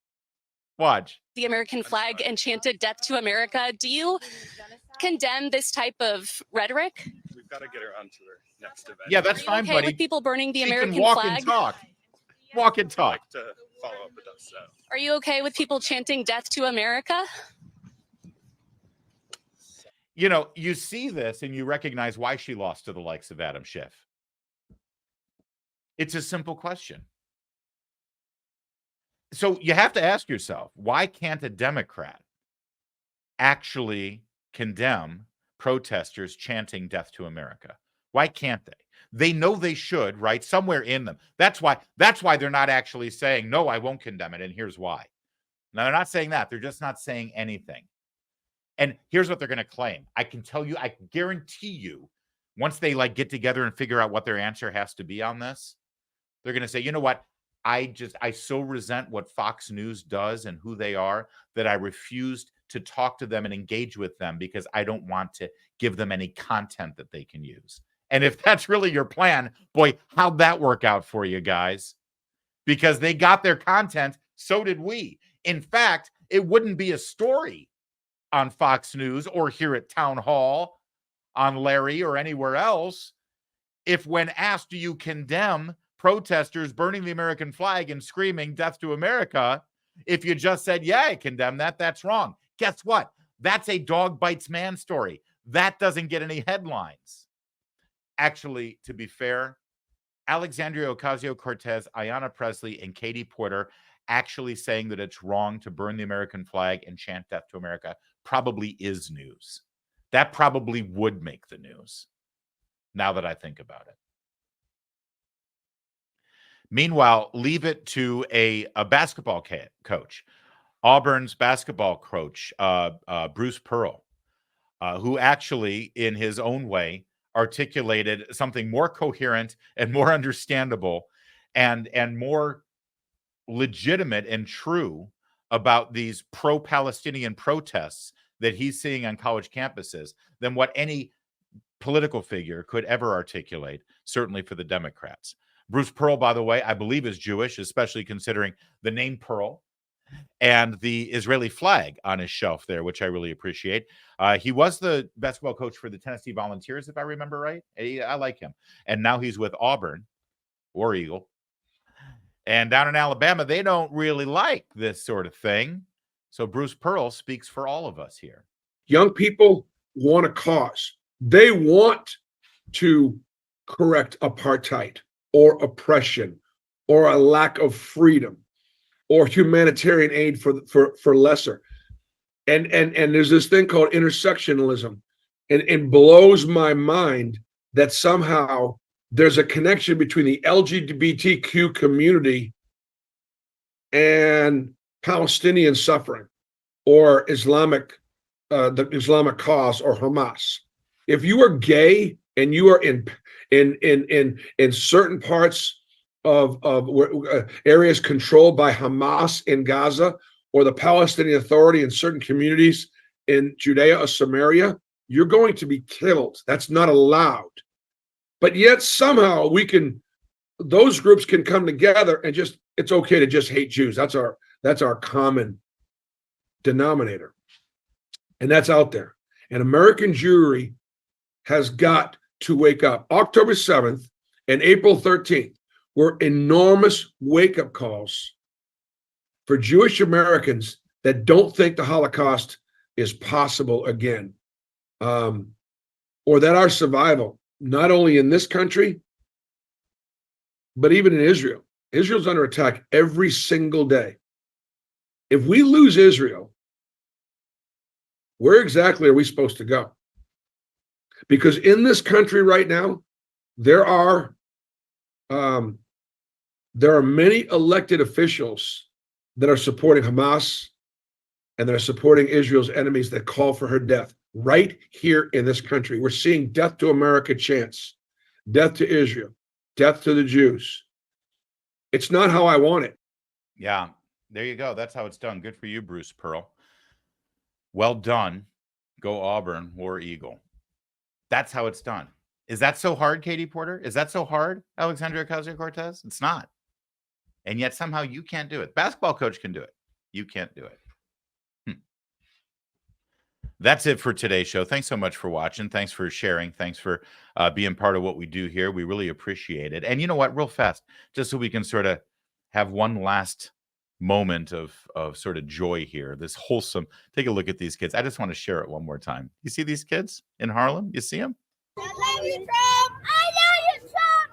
Watch. The American flag and chanted death to America. Do you condemn this type of rhetoric? We've got to get her onto her next event. Yeah, that's fine, Okay buddy. with people burning the She American can walk flag? and talk. Walk and talk. To follow up with us, so. Are you okay with people chanting death to America? You know, you see this and you recognize why she lost to the likes of Adam Schiff. It's a simple question. So you have to ask yourself, why can't a Democrat actually condemn protesters chanting death to America? Why can't they? They know they should, right? Somewhere in them. That's why they're not actually saying, no, I won't condemn it. And here's why. Now, they're not saying that. They're just not saying anything. And here's what they're going to claim. I can tell you, I guarantee you, once they get together and figure out what their answer has to be on this, they're going to say, you know what? I so resent what Fox News does and who they are that I refused to talk to them and engage with them because I don't want to give them any content that they can use. And if that's really your plan, boy, how'd that work out for you guys? Because they got their content, so did we. In fact, it wouldn't be a story on Fox News or here at Town Hall, on Larry or anywhere else, if when asked, do you condemn protesters burning the American flag and screaming death to America, if you just said, yeah, I condemn that, that's wrong. Guess what? That's a dog bites man story. That doesn't get any headlines. Actually, to be fair, Alexandria Ocasio-Cortez, Ayanna Pressley, and Katie Porter actually saying that it's wrong to burn the American flag and chant death to America probably is news. That probably would make the news, now that I think about it. Meanwhile, leave it to a basketball coach, Auburn's basketball coach, Bruce Pearl, who actually, in his own way, articulated something more coherent and more understandable and more legitimate and true about these pro-Palestinian protests that he's seeing on college campuses than what any political figure could ever articulate, certainly for the Democrats. Bruce Pearl, by the way, I believe is Jewish, especially considering the name Pearl and the Israeli flag on his shelf there, which I really appreciate. He was the basketball coach for the Tennessee Volunteers, if I remember right. I like him. And now he's with Auburn, War Eagle. And down in Alabama, they don't really like this sort of thing. So Bruce Pearl speaks for all of us here. Young people want a cause. They want to correct apartheid or oppression or a lack of freedom or humanitarian aid for lesser. And there's this thing called intersectionalism. And it blows my mind that somehow there's a connection between the LGBTQ community and Palestinian suffering or the Islamic cause or Hamas. If you are gay and you are in certain parts of areas controlled by Hamas in Gaza or the Palestinian Authority in certain communities in Judea or Samaria, you're going to be killed. That's not allowed. But yet somehow those groups can come together and it's okay to just hate Jews. That's our common denominator. And that's out there. And American Jewry has got to wake up. October 7th and April 13th were enormous wake-up calls for Jewish Americans that don't think the Holocaust is possible again, or that our survival, not only in this country, but even in Israel. Israel's under attack every single day. If we lose Israel, where exactly are we supposed to go? Because in this country right now, there are many elected officials that are supporting Hamas and that are supporting Israel's enemies that call for her death right here in this country. We're seeing death to America chants, death to Israel, death to the Jews. It's not how I want it. Yeah, there you go. That's how it's done. Good for you, Bruce Pearl. Well done. Go Auburn, War Eagle. That's how it's done. Is that so hard, Katie Porter? Is that so hard, Alexandria Ocasio-Cortez? It's not. And yet somehow you can't do it. Basketball coach can do it. You can't do it. That's it for today's show. Thanks so much for watching. Thanks for sharing. Thanks for being part of what we do here. We really appreciate it. And you know what? Real fast, just so we can sort of have one last moment of sort of joy here, this wholesome. Take a look at these kids. I just want to share it one more time. You see these kids in Harlem? You see them? I love you, Trump. I love you, Trump.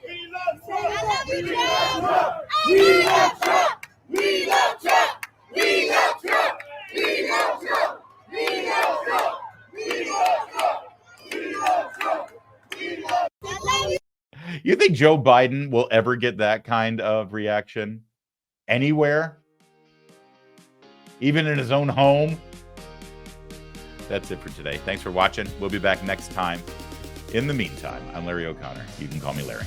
We love Trump. We love Trump. We love Trump. We love Trump. We love Trump. We love Trump. We love Trump. We love Trump. We love Trump. You think Joe Biden will ever get that kind of reaction anywhere? Even in his own home? That's it for today. Thanks for watching. We'll be back next time. In the meantime, I'm Larry O'Connor. You can call me Larry.